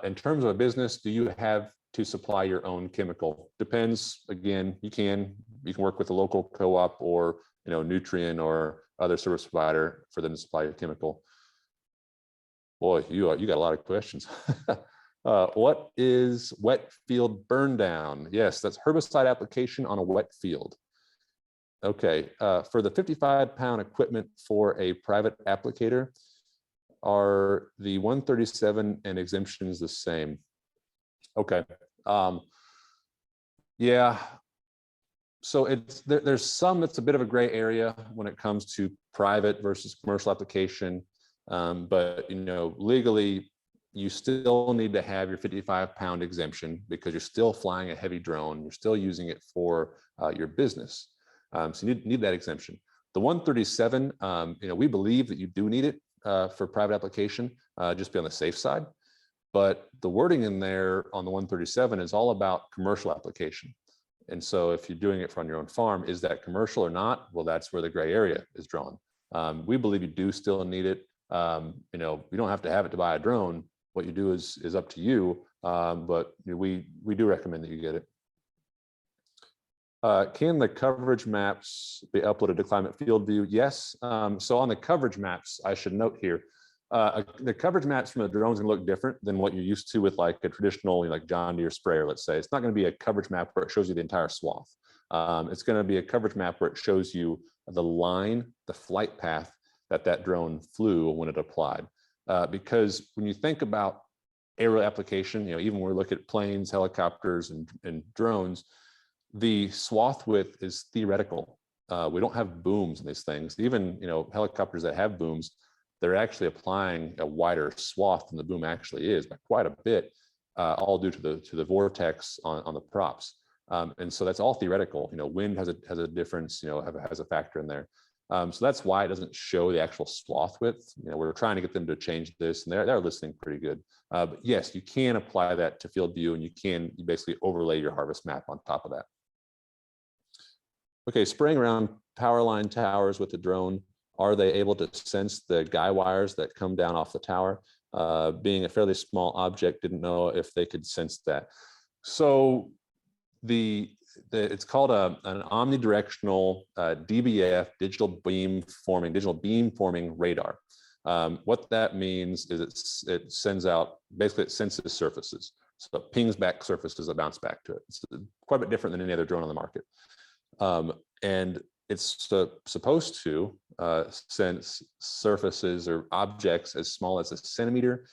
In terms of a business, do you have to supply your own chemical? Depends. Again, you can work with a local co-op or Nutrien or other service provider for them to supply your chemical. Boy, you got a lot of questions. What is wet field burn down? Yes, that's herbicide application on a wet field. Okay, for the 55-pound equipment for a private applicator, Are the 137 and exemptions the same? Okay. Yeah. So there's some that's a bit of a gray area when it comes to private versus commercial application. But legally, you still need to have your 55-pound exemption because you're still flying a heavy drone. You're still using it for your business. So you need that exemption. The 137, we believe that you do need it for private application, just be on the safe side. But the wording in there on the 137 is all about commercial application. And so if you're doing it from your own farm, is that commercial or not? Well, that's where the gray area is drawn. We believe you do still need it. You don't have to have it to buy a drone. What you do is up to you. But we do recommend that you get it. Can the coverage maps be uploaded to Climate Field View? Yes. So on the coverage maps, I should note here, the coverage maps from the drones can look different than what you're used to with like a traditional, like John Deere sprayer, let's say. It's not going to be a coverage map where it shows you the entire swath. It's going to be a coverage map where it shows you the line, the flight path that drone flew when it applied. Because when you think about aerial application, even when we look at planes, helicopters, and drones, the swath width is theoretical. We don't have booms in these things. Even helicopters that have booms, they're actually applying a wider swath than the boom actually is by quite a bit, all due to the vortex on the props. And so that's all theoretical. Wind has a difference. Has a factor in there. So that's why it doesn't show the actual swath width. We're trying to get them to change this, and they're listening pretty good. But yes, you can apply that to field view, and you basically overlay your harvest map on top of that. Okay, spraying around power line towers with the drone. Are they able to sense the guy wires that come down off the tower? Being a fairly small object, didn't know if they could sense that. So it's called an omnidirectional DBF, digital beam forming radar. What that means is it sends out, basically it senses surfaces. So it pings back surfaces that bounce back to it. It's quite a bit different than any other drone on the market. And it's supposed to sense surfaces or objects as small as a centimeter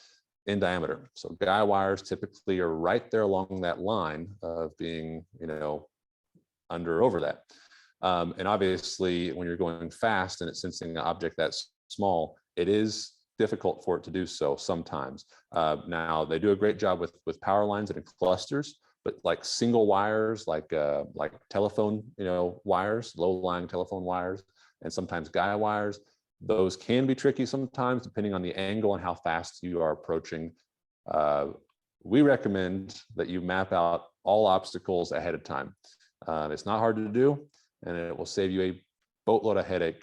in diameter. So guy wires typically are right there along that line of being, under or over that. And obviously, when you're going fast and it's sensing an object that's small, it is difficult for it to do so sometimes. Now, they do a great job with power lines and in clusters, but like single wires, like telephone, wires, low-lying telephone wires, and sometimes guy wires, those can be tricky sometimes depending on the angle and how fast you are approaching. We recommend that you map out all obstacles ahead of time. It's not hard to do, and it will save you a boatload of headache.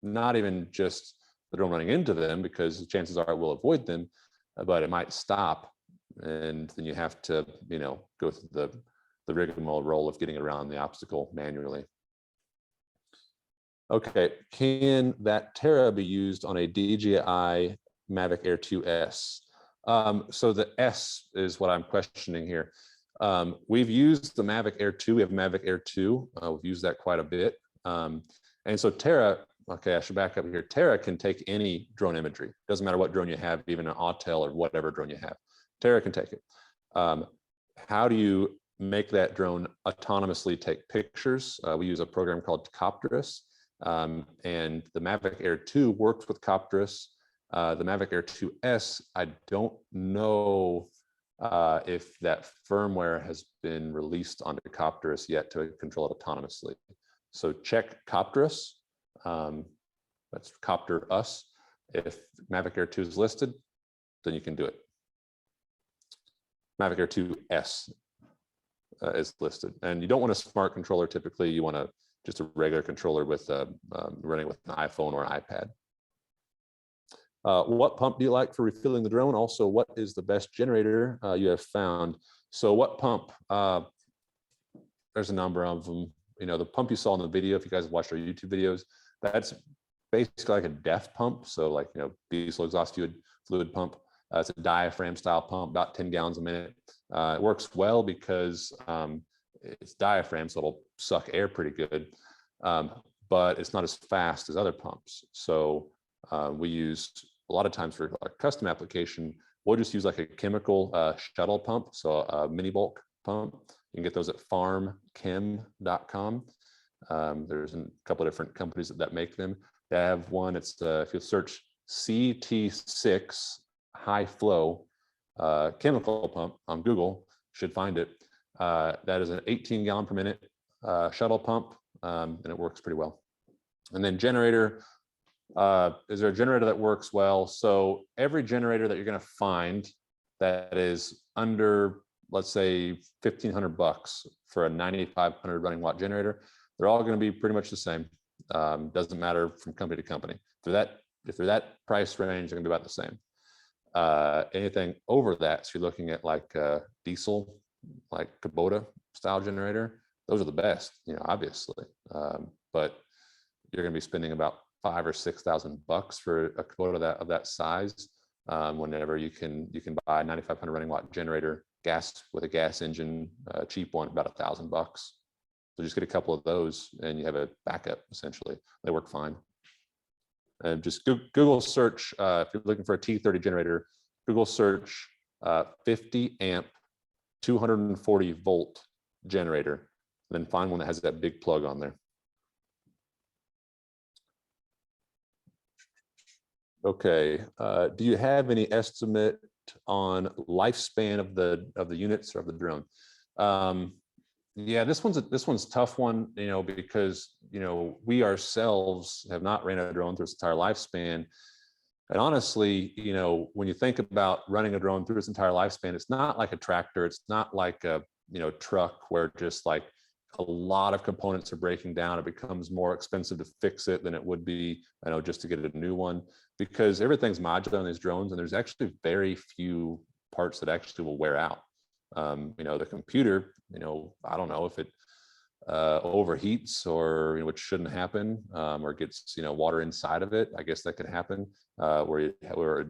Not even just the drone running into them, because chances are it will avoid them, but it might stop. And then you have to, go through the rigmarole of getting around the obstacle manually. Okay, can that Terra be used on a DJI Mavic Air 2S? So the S is what I'm questioning here. We've used the Mavic Air 2. We have Mavic Air 2. We've used that quite a bit. And so Terra, okay, I should back up here. Terra can take any drone imagery. Doesn't matter what drone you have, even an Autel or whatever drone you have. Terra can take it. How do you make that drone autonomously take pictures? We use a program called Copterus, and the Mavic Air 2 works with Copterus. The Mavic Air 2S, I don't know if that firmware has been released onto Copterus yet to control it autonomously. So check Copterus. That's Copter Us. If Mavic Air 2 is listed, then you can do it. Mavic Air 2S is listed, and you don't want a smart controller. Typically, you want just a regular controller with running with an iPhone or an iPad. What pump do you like for refilling the drone? Also, what is the best generator you have found? So, what pump? There's a number of them. The pump you saw in the video, if you guys watched our YouTube videos, that's basically like a DEF pump. So, like diesel exhaust fluid pump. It's a diaphragm style pump, about 10 gallons a minute. It works well because it's diaphragm, so it'll suck air pretty good, but it's not as fast as other pumps. So we use a lot of times for our custom application, we'll just use like a chemical shuttle pump, so a mini bulk pump. You can get those at farmchem.com. There's a couple of different companies that make them. They have one, it's if you search CT6 high flow chemical pump on Google, you should find it. That is an 18 gallon per minute shuttle pump, and it works pretty well. And then generator, is there a generator that works well? So every generator that you're going to find that is under, let's say, $1,500 for a 9,500 running watt generator, they're all going to be pretty much the same. Doesn't matter from company to company. If they're that price range, they're going to be about the same. Anything over that, so you're looking at like diesel, like Kubota style generator, those are the best, obviously. But you're going to be spending about $5,000 or $6,000 for a Kubota of that size. Whenever you can buy a 9,500 running watt generator, with a gas engine, cheap one, about $1,000. So just get a couple of those, and you have a backup. Essentially, they work fine. And just Google search, if you're looking for a T30 generator, Google search 50 amp 240 volt generator, then find one that has that big plug on there. Okay, do you have any estimate on lifespan of the units or of the drone? Yeah, this one's a tough one, because we ourselves have not ran a drone through its entire lifespan. And honestly, when you think about running a drone through its entire lifespan, it's not like a tractor, it's not like a truck where just like a lot of components are breaking down. It becomes more expensive to fix it than it would be, just to get a new one, because everything's modular on these drones, and there's actually very few parts that actually will wear out. The computer, I don't know if it overheats or which shouldn't happen, or gets water inside of it. I guess that could happen where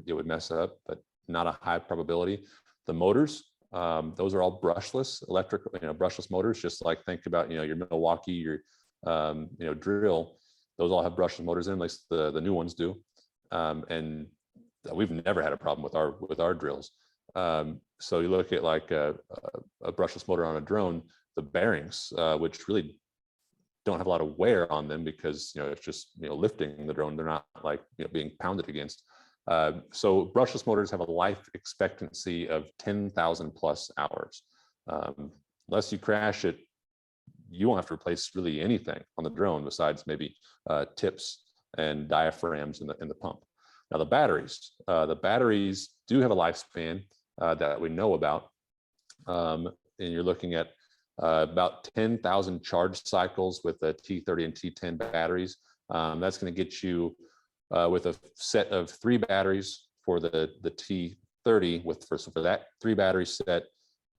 it would mess up, but not a high probability. The motors, those are all brushless, electric, brushless motors. Just like think about your Milwaukee, your drill. Those all have brushless motors in, at least the new ones do. And we've never had a problem with our drills. So you look at like a brushless motor on a drone, the bearings, which really don't have a lot of wear on them because it's just lifting the drone. They're not like being pounded against. So brushless motors have a life expectancy of 10,000 plus hours. Unless you crash it, you won't have to replace really anything on the drone besides maybe tips and diaphragms in the pump. Now the batteries do have a lifespan that we know about, and you're looking at about 10,000 charge cycles with the T30 and T10 batteries. That's going to get you with a set of 3 batteries for the T30. For that 3 battery set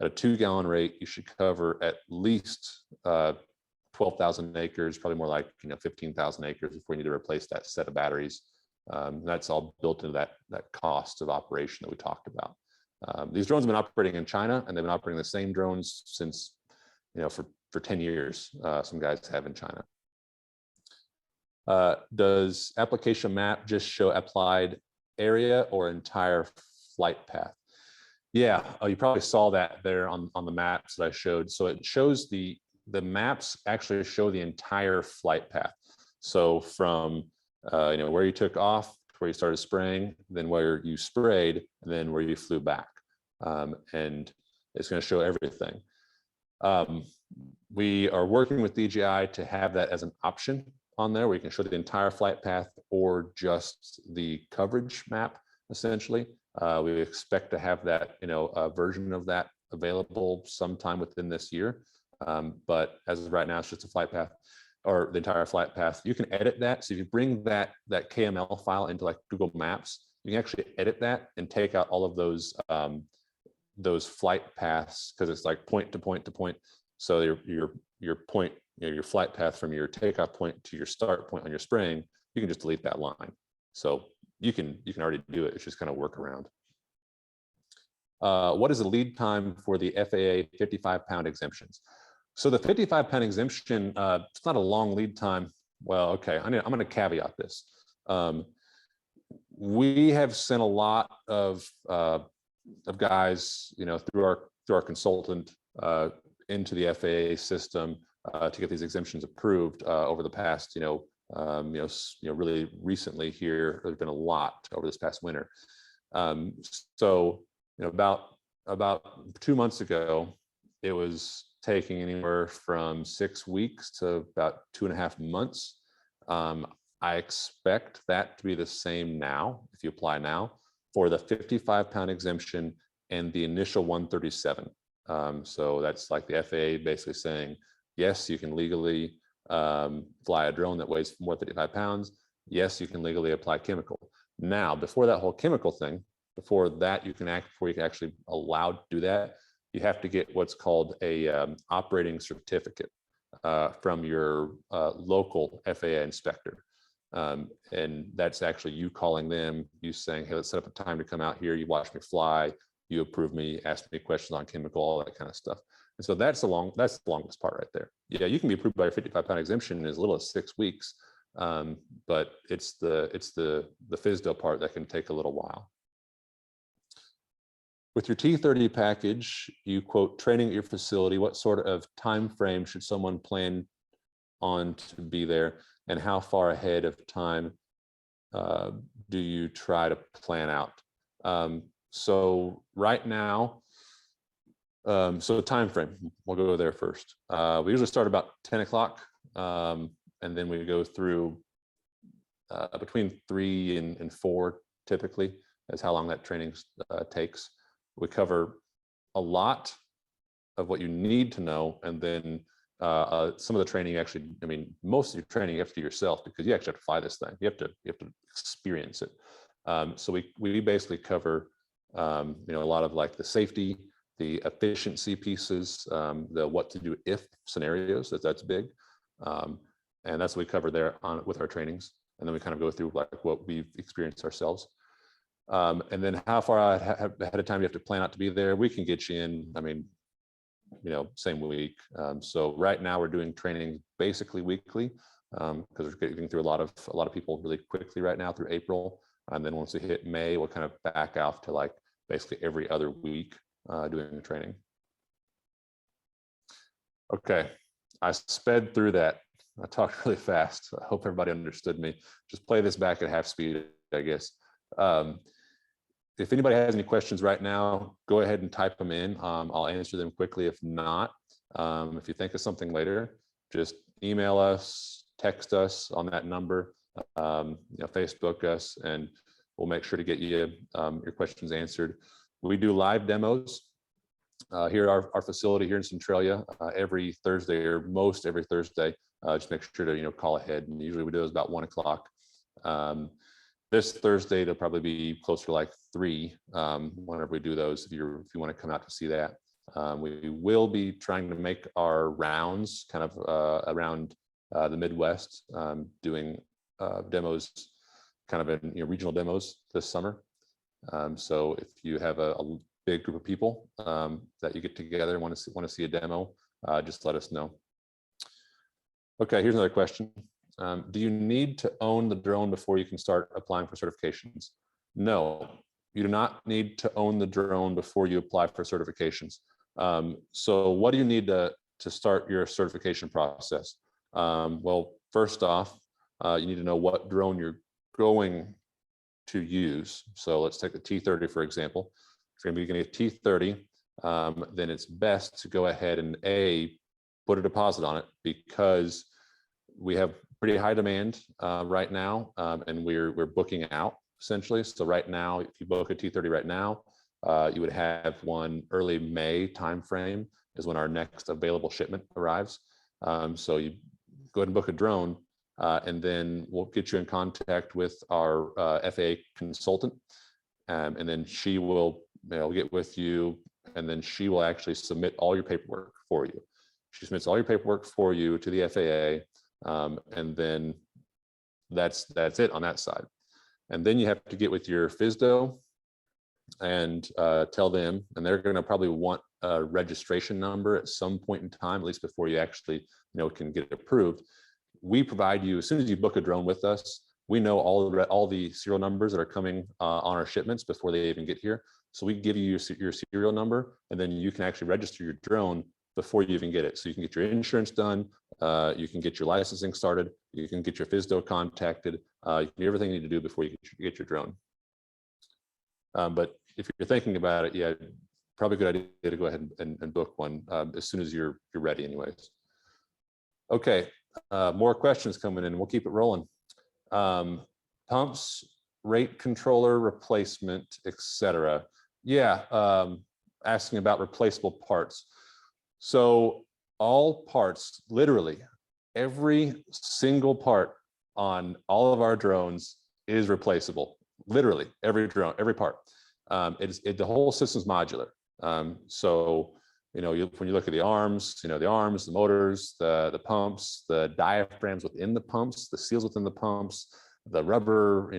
at a 2 gallon rate, you should cover at least 12,000 acres, probably more like 15,000 acres before you need to replace that set of batteries. That's all built into that cost of operation that we talked about. These drones have been operating in China, and they've been operating the same drones since, for 10 years. Some guys have in China. Does application map just show applied area or entire flight path? Yeah, you probably saw that there on the maps that I showed. So it shows the maps actually show the entire flight path. So from where you took off, where you started spraying, then where you sprayed, and then where you flew back. And it's going to show everything. We are working with DJI to have that as an option on there, where you can show the entire flight path or just the coverage map, essentially. We expect to have that, a version of that available sometime within this year. But as of right now, it's just a flight path, or the entire flight path. You can edit that. So if you bring that KML file into like Google Maps, you can actually edit that and take out all of those flight paths, because it's like point to point to point. So your point, your flight path from your takeoff point to your start point on your spraying, you can just delete that line. So you can already do it. It's just kind of work around. What is the lead time for the FAA 55-pound exemptions? So the 55-pound exemption, it's not a long lead time. Well, okay, I'm going to caveat this. We have sent a lot of guys, through our consultant into the FAA system to get these exemptions approved over the past, really recently here. There's been a lot over this past winter. So, about 2 months ago, it was taking anywhere from 6 weeks to about 2.5 months. I expect that to be the same now, if you apply now, for the 55-pound exemption and the initial 137. So that's like the FAA basically saying, yes, you can legally fly a drone that weighs more than 55 pounds. Yes, you can legally apply chemical. Now, before that whole chemical thing, before you can actually allowed to do that, you have to get what's called a operating certificate from your local FAA inspector. And that's actually you calling them, you saying, hey, let's set up a time to come out here. You watch me fly, you approve me, ask me questions on chemical, all that kind of stuff. And so that's the longest part right there. Yeah, you can be approved by your 55-pound exemption in as little as 6 weeks, but it's the FSDO part that can take a little while. With your T30 package, you quote training at your facility. What sort of time frame should someone plan on to be there, and how far ahead of time do you try to plan out? So right now, so time frame, we'll go there first. We usually start about 10 o'clock, and then we go through between 3 and 4 typically, is how long that training takes. We cover a lot of what you need to know, and then some of the training actually, most of your training you have to do yourself, because you actually have to fly this thing. You have to experience it. So we basically cover a lot of like the safety, the efficiency pieces, the what to do if scenarios, that's big. And that's what we cover there with our trainings. And then we kind of go through like what we've experienced ourselves. And then how far ahead of time you have to plan out to be there. We can get you in, same week. So right now we're doing training basically weekly, because we're getting through a lot of people really quickly right now through April. And then once we hit May, we'll kind of back off to like basically every other week doing the training. Okay, I sped through that. I talked really fast. I hope everybody understood me. Just play this back at half speed, I guess. If anybody has any questions right now, go ahead and type them in. I'll answer them quickly. If not, if you think of something later, just email us, text us on that number, Facebook us, and we'll make sure to get you your questions answered. We do live demos here at our facility here in Centralia every Thursday, or most every Thursday. Just make sure to call ahead, and usually we do those about 1 o'clock. This Thursday, it'll probably be closer to like 3 whenever we do those, if you want to come out to see that. We will be trying to make our rounds kind of around the Midwest, doing demos, kind of in regional demos this summer. So if you have a big group of people that you get together and want to see a demo, just let us know. Okay, here's another question. Do you need to own the drone before you can start applying for certifications? No, you do not need to own the drone before you apply for certifications. So what do you need to start your certification process? Well, first off, you need to know what drone you're going to use. So let's take the T30, for example. If you're going to be getting a T30, then it's best to go ahead and put a deposit on it, because we have pretty high demand right now, and we're booking out essentially. So right now, if you book a T30 right now, you would have one early May timeframe is when our next available shipment arrives. So you go ahead and book a drone, and then we'll get you in contact with our FAA consultant, and then she will get with you, and then she will actually submit all your paperwork for you. She submits all your paperwork for you to the FAA. And then that's it on that side. And then you have to get with your FSDO and tell them, and they're going to probably want a registration number at some point in time, at least before you actually can get it approved. We provide you, as soon as you book a drone with us, we know all the serial numbers that are coming on our shipments before they even get here. So we give you your serial number, and then you can actually register your drone before you even get it. So you can get your insurance done, you can get your licensing started, you can get your FSDO contacted, you can do everything you need to do before you get your drone. But if you're thinking about it, yeah, probably a good idea to go ahead and book one as soon as you're ready anyways. Okay, more questions coming in. We'll keep it rolling. Pumps, rate controller replacement, etc. Yeah, asking about replaceable parts. So all parts, literally every single part on all of our drones is replaceable. Literally every drone, every part. The whole system's modular. So when you look at the arms, the motors, the pumps, the diaphragms within the pumps, the seals within the pumps, the rubber,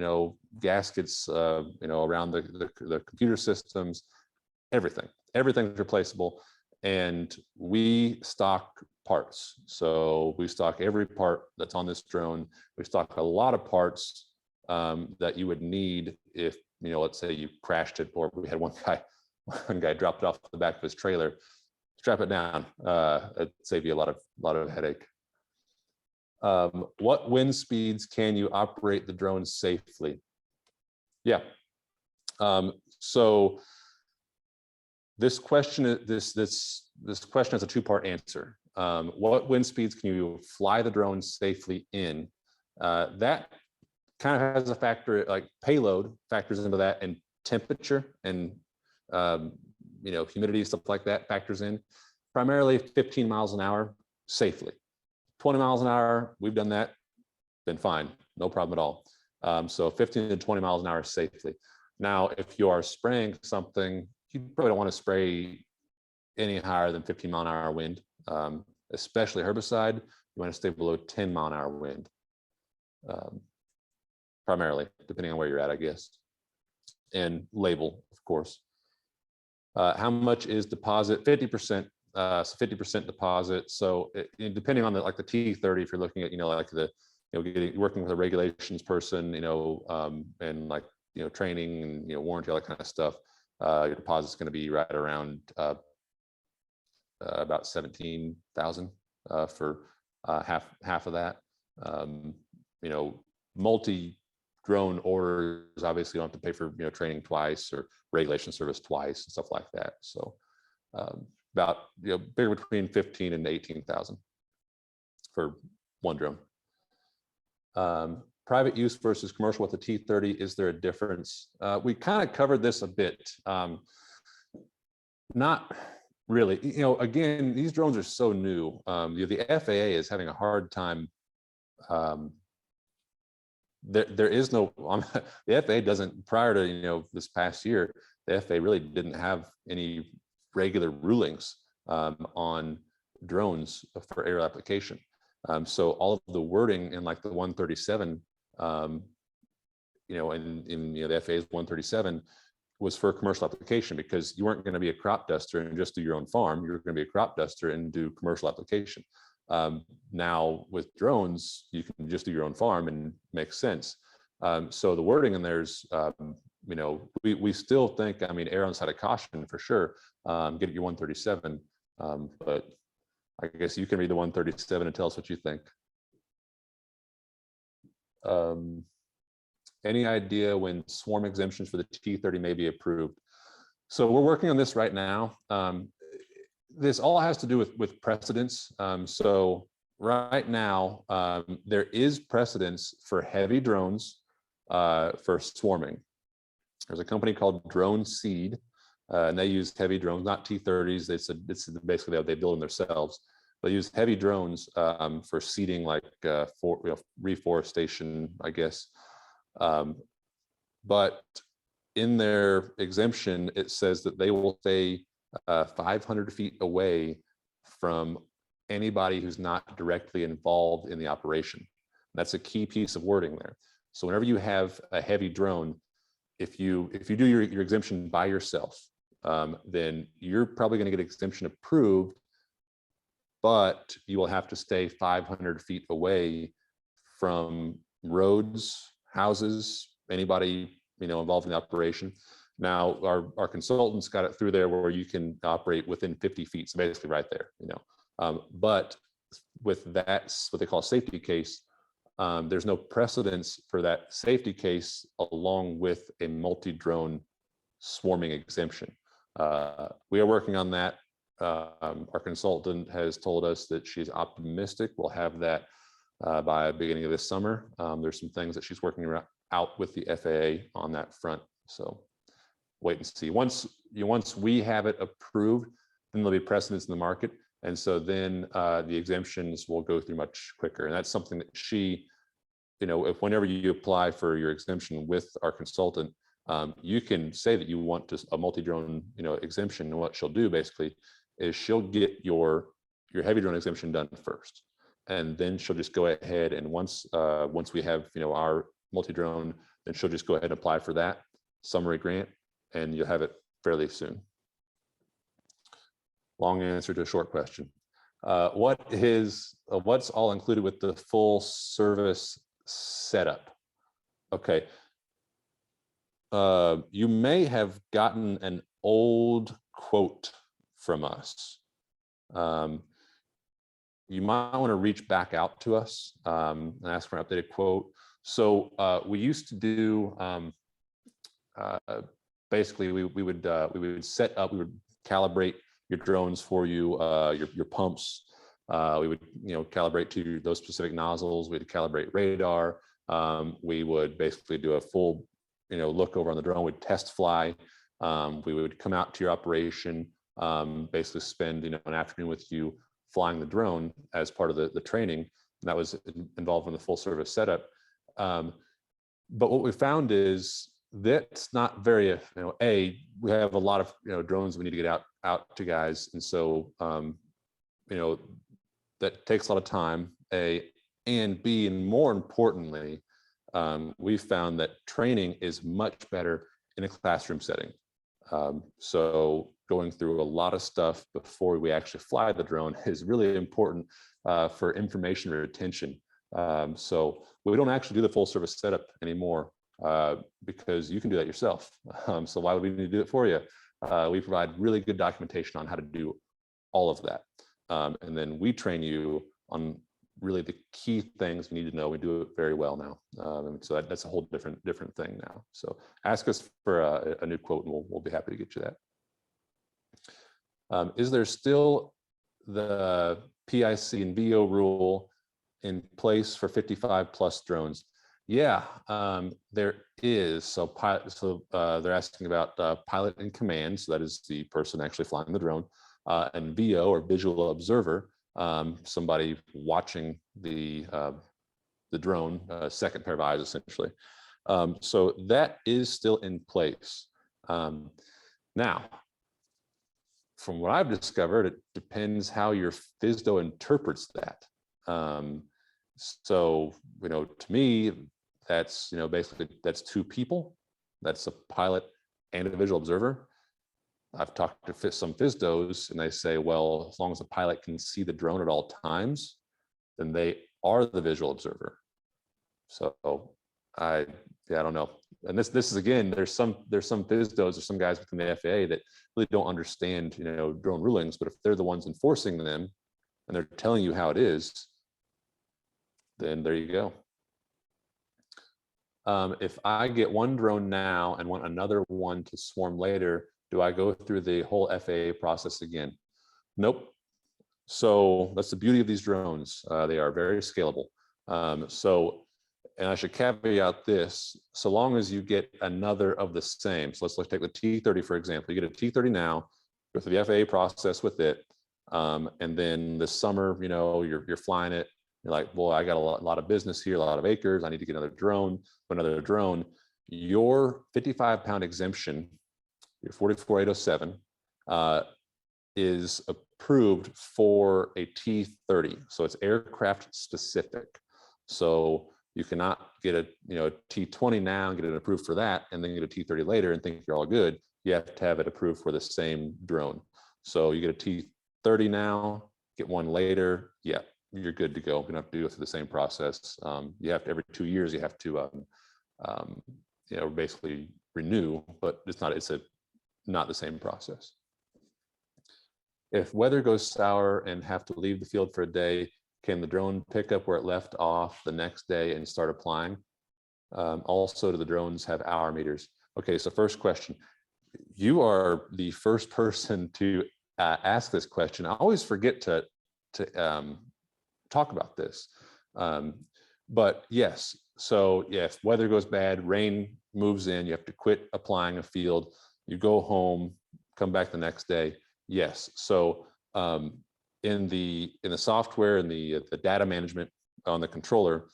gaskets, around the computer systems, everything's replaceable. And we stock parts. So we stock every part that's on this drone. We stock a lot of parts that you would need if, let's say you crashed it, or we had one guy dropped it off the back of his trailer. Strap it down. It'd save you a lot of headache. What wind speeds can you operate the drone safely? Yeah. So this question has a two-part answer. What wind speeds can you fly the drone safely in? That kind of has a factor, like payload factors into that, and temperature and humidity, stuff like that factors in. Primarily 15 miles an hour safely. 20 miles an hour, we've done that, been fine, no problem at all. So 15 to 20 miles an hour safely. Now, if you are spraying something, you probably don't want to spray any higher than 15 mile an hour wind, especially herbicide. You want to stay below 10 mile an hour wind, primarily, depending on where you're at, I guess. And label, of course. How much is deposit? 50%. So 50% deposit. So depending on the T30, if you're looking at working with a regulations person, and training and warranty, all that kind of stuff, your deposit's going to be right around about 17,000 for half of that. Multi drone orders, obviously you don't have to pay for training twice or regulation service twice and stuff like that. So about bigger between 15 and 18,000 for one drone. Private use versus commercial with the T30, is there a difference? We kind of covered this a bit. Not really. Again, these drones are so new. The FAA is having a hard time. There is no, the FAA doesn't, prior to this past year, the FAA really didn't have any regular rulings on drones for aerial application. So all of the wording in the 137, in the FAA's 137 was for commercial application, because you weren't going to be a crop duster and just do your own farm. You're going to be a crop duster and do commercial application. Now with drones, you can just do your own farm and makes sense. So the wording in there's, we still think, err on the side of caution for sure. Get your 137, but I guess you can read the 137 and tell us what you think. Any idea when swarm exemptions for the T30 may be approved? So we're working on this right now. This all has to do with precedence. So right now, there is precedence for heavy drones for swarming. There's a company called Drone Seed, and they use heavy drones, not T30s. They said it's basically they build them themselves. They use heavy drones for seeding, reforestation, I guess. But in their exemption, it says that they will stay 500 feet away from anybody who's not directly involved in the operation. That's a key piece of wording there. So whenever you have a heavy drone, if you do your exemption by yourself, then you're probably going to get exemption approved, but you will have to stay 500 feet away from roads, houses, anybody, involved in the operation. Now, our consultants got it through there where you can operate within 50 feet, so basically right there, but with that, what they call a safety case, there's no precedence for that safety case along with a multi-drone swarming exemption. We are working on that. Our consultant has told us that she's optimistic we'll have that by the beginning of this summer. There's some things that she's working out with the FAA on that front. So wait and see. Once we have it approved, then there'll be precedence in the market. And so then the exemptions will go through much quicker. And that's something that she, if whenever you apply for your exemption with our consultant, you can say that you want a multi-drone, exemption. And what she'll do basically is she'll get your heavy drone exemption done first. And then she'll just go ahead and once we have, our multi-drone, then she'll just go ahead and apply for that summary grant, and you'll have it fairly soon. Long answer to a short question. What's all included with the full service setup? Okay. You may have gotten an old quote from us. You might want to reach back out to us and ask for an updated quote. So we used to do basically we would set up, we would calibrate your drones for you, your pumps. We would calibrate to those specific nozzles. We'd calibrate radar. We would basically do a full look over on the drone. We'd test fly. We would come out to your operation, basically spend an afternoon with you flying the drone as part of the training. And that was involved in the full service setup. But what we found is that's not very, we have a lot of drones we need to get out to guys, and so that takes a lot of time. A and B, and more importantly, we found that training is much better in a classroom setting. So going through a lot of stuff before we actually fly the drone is really important for information retention. So we don't actually do the full service setup anymore because you can do that yourself. So why would we need to do it for you? We provide really good documentation on how to do all of that. And then we train you on really the key things you need to know. We do it very well now. So that's a whole different thing now. So ask us for a new quote and we'll be happy to get you that. Is there still the PIC and VO rule in place for 55 plus drones? Yeah, there is. So they're asking about pilot in command. So that is the person actually flying the drone, and VO or visual observer, somebody watching the drone, second pair of eyes essentially. So that is still in place. Now, from what I've discovered, it depends how your FSDO interprets that. So, to me, that's, basically that's two people. That's a pilot and a visual observer. I've talked to some FSDOs and they say, well, as long as the pilot can see the drone at all times, then they are the visual observer. So I don't know. And this is, again, there's some FSDOs or some guys within the FAA that really don't understand, drone rulings, but if they're the ones enforcing them and they're telling you how it is, then there you go. If I get one drone now and want another one to swarm later, do I go through the whole FAA process again? Nope. So that's the beauty of these drones. They are very scalable. And I should caveat this, so long as you get another of the same. So let's take the T30, for example. You get a T30 now, go through the FAA process with it. And then this summer, you're flying it. You're like, boy, I got a lot of business here, a lot of acres. I need to get another drone. Your 55-pound exemption, your 44807, is approved for a T30. So it's aircraft specific. So you cannot get a T20 now and get it approved for that, and then get a T30 later and think you're all good. You have to have it approved for the same drone. So you get a T30 now, get one later. Yeah, you're good to go. You don't have to go through the same process. You have to, every 2 years, you have to basically renew, but it's not the same process. If weather goes sour and have to leave the field for a day, can the drone pick up where it left off the next day and start applying? Also, do the drones have hour meters? Okay, so first question, you are the first person to ask this question. I always forget to talk about this, but yes. So yeah, if weather goes bad, rain moves in, you have to quit applying a field, you go home, come back the next day. Yes. So in the software and the data management on the controller,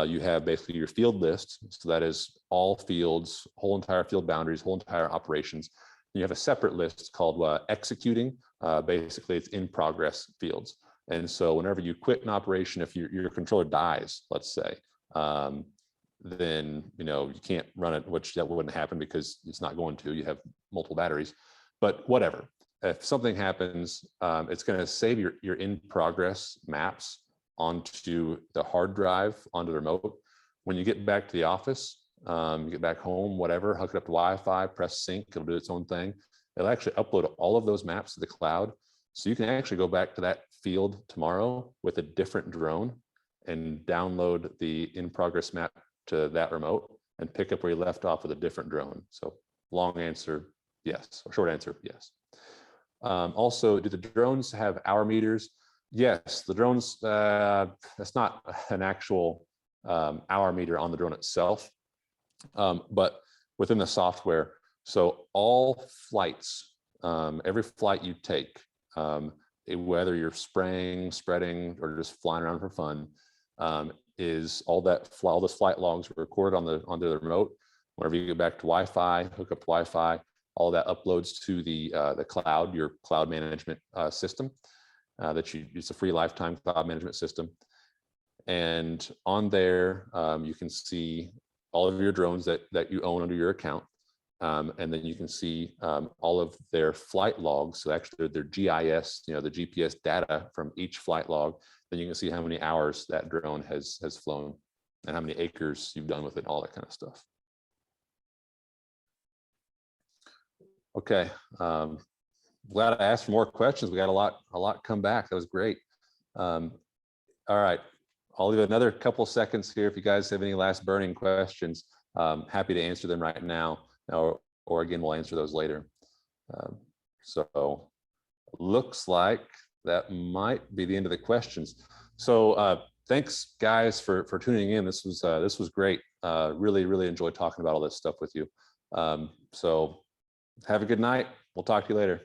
you have basically your field list. So that is all fields, whole entire field boundaries, whole entire operations. You have a separate list called executing. Basically, it's in progress fields. And so whenever you quit an operation, if your controller dies, let's say, then you can't run it, which that wouldn't happen because it's not going to. You have multiple batteries, but whatever. If something happens, it's going to save your in progress maps onto the hard drive, onto the remote. When you get back to the office, you get back home, whatever, hook it up to Wi-Fi, press sync, it'll do its own thing. It'll actually upload all of those maps to the cloud. So you can actually go back to that field tomorrow with a different drone and download the in progress map to that remote and pick up where you left off with a different drone. So long answer, yes, or short answer, yes. Also, do the drones have hour meters? Yes, the drones, that's not an actual hour meter on the drone itself, but within the software. So all flights, every flight you take, whether you're spraying, spreading, or just flying around for fun, is all those flight logs are recorded onto the remote. Whenever you get back to Wi-Fi, hook up to Wi-Fi, all that uploads to the cloud, your cloud management system. It's a free lifetime cloud management system. And on there, you can see all of your drones that you own under your account. And then you can see all of their flight logs. So actually their GIS, the GPS data from each flight log. Then you can see how many hours that drone has flown and how many acres you've done with it, all that kind of stuff. Okay, glad I asked for more questions. We got a lot come back. That was great. All right, I'll leave another couple seconds here. If you guys have any last burning questions, happy to answer them right now, or again, we'll answer those later. So looks like that might be the end of the questions. So thanks guys for tuning in. This was great. Really enjoyed talking about all this stuff with you. So have a good night. We'll talk to you later.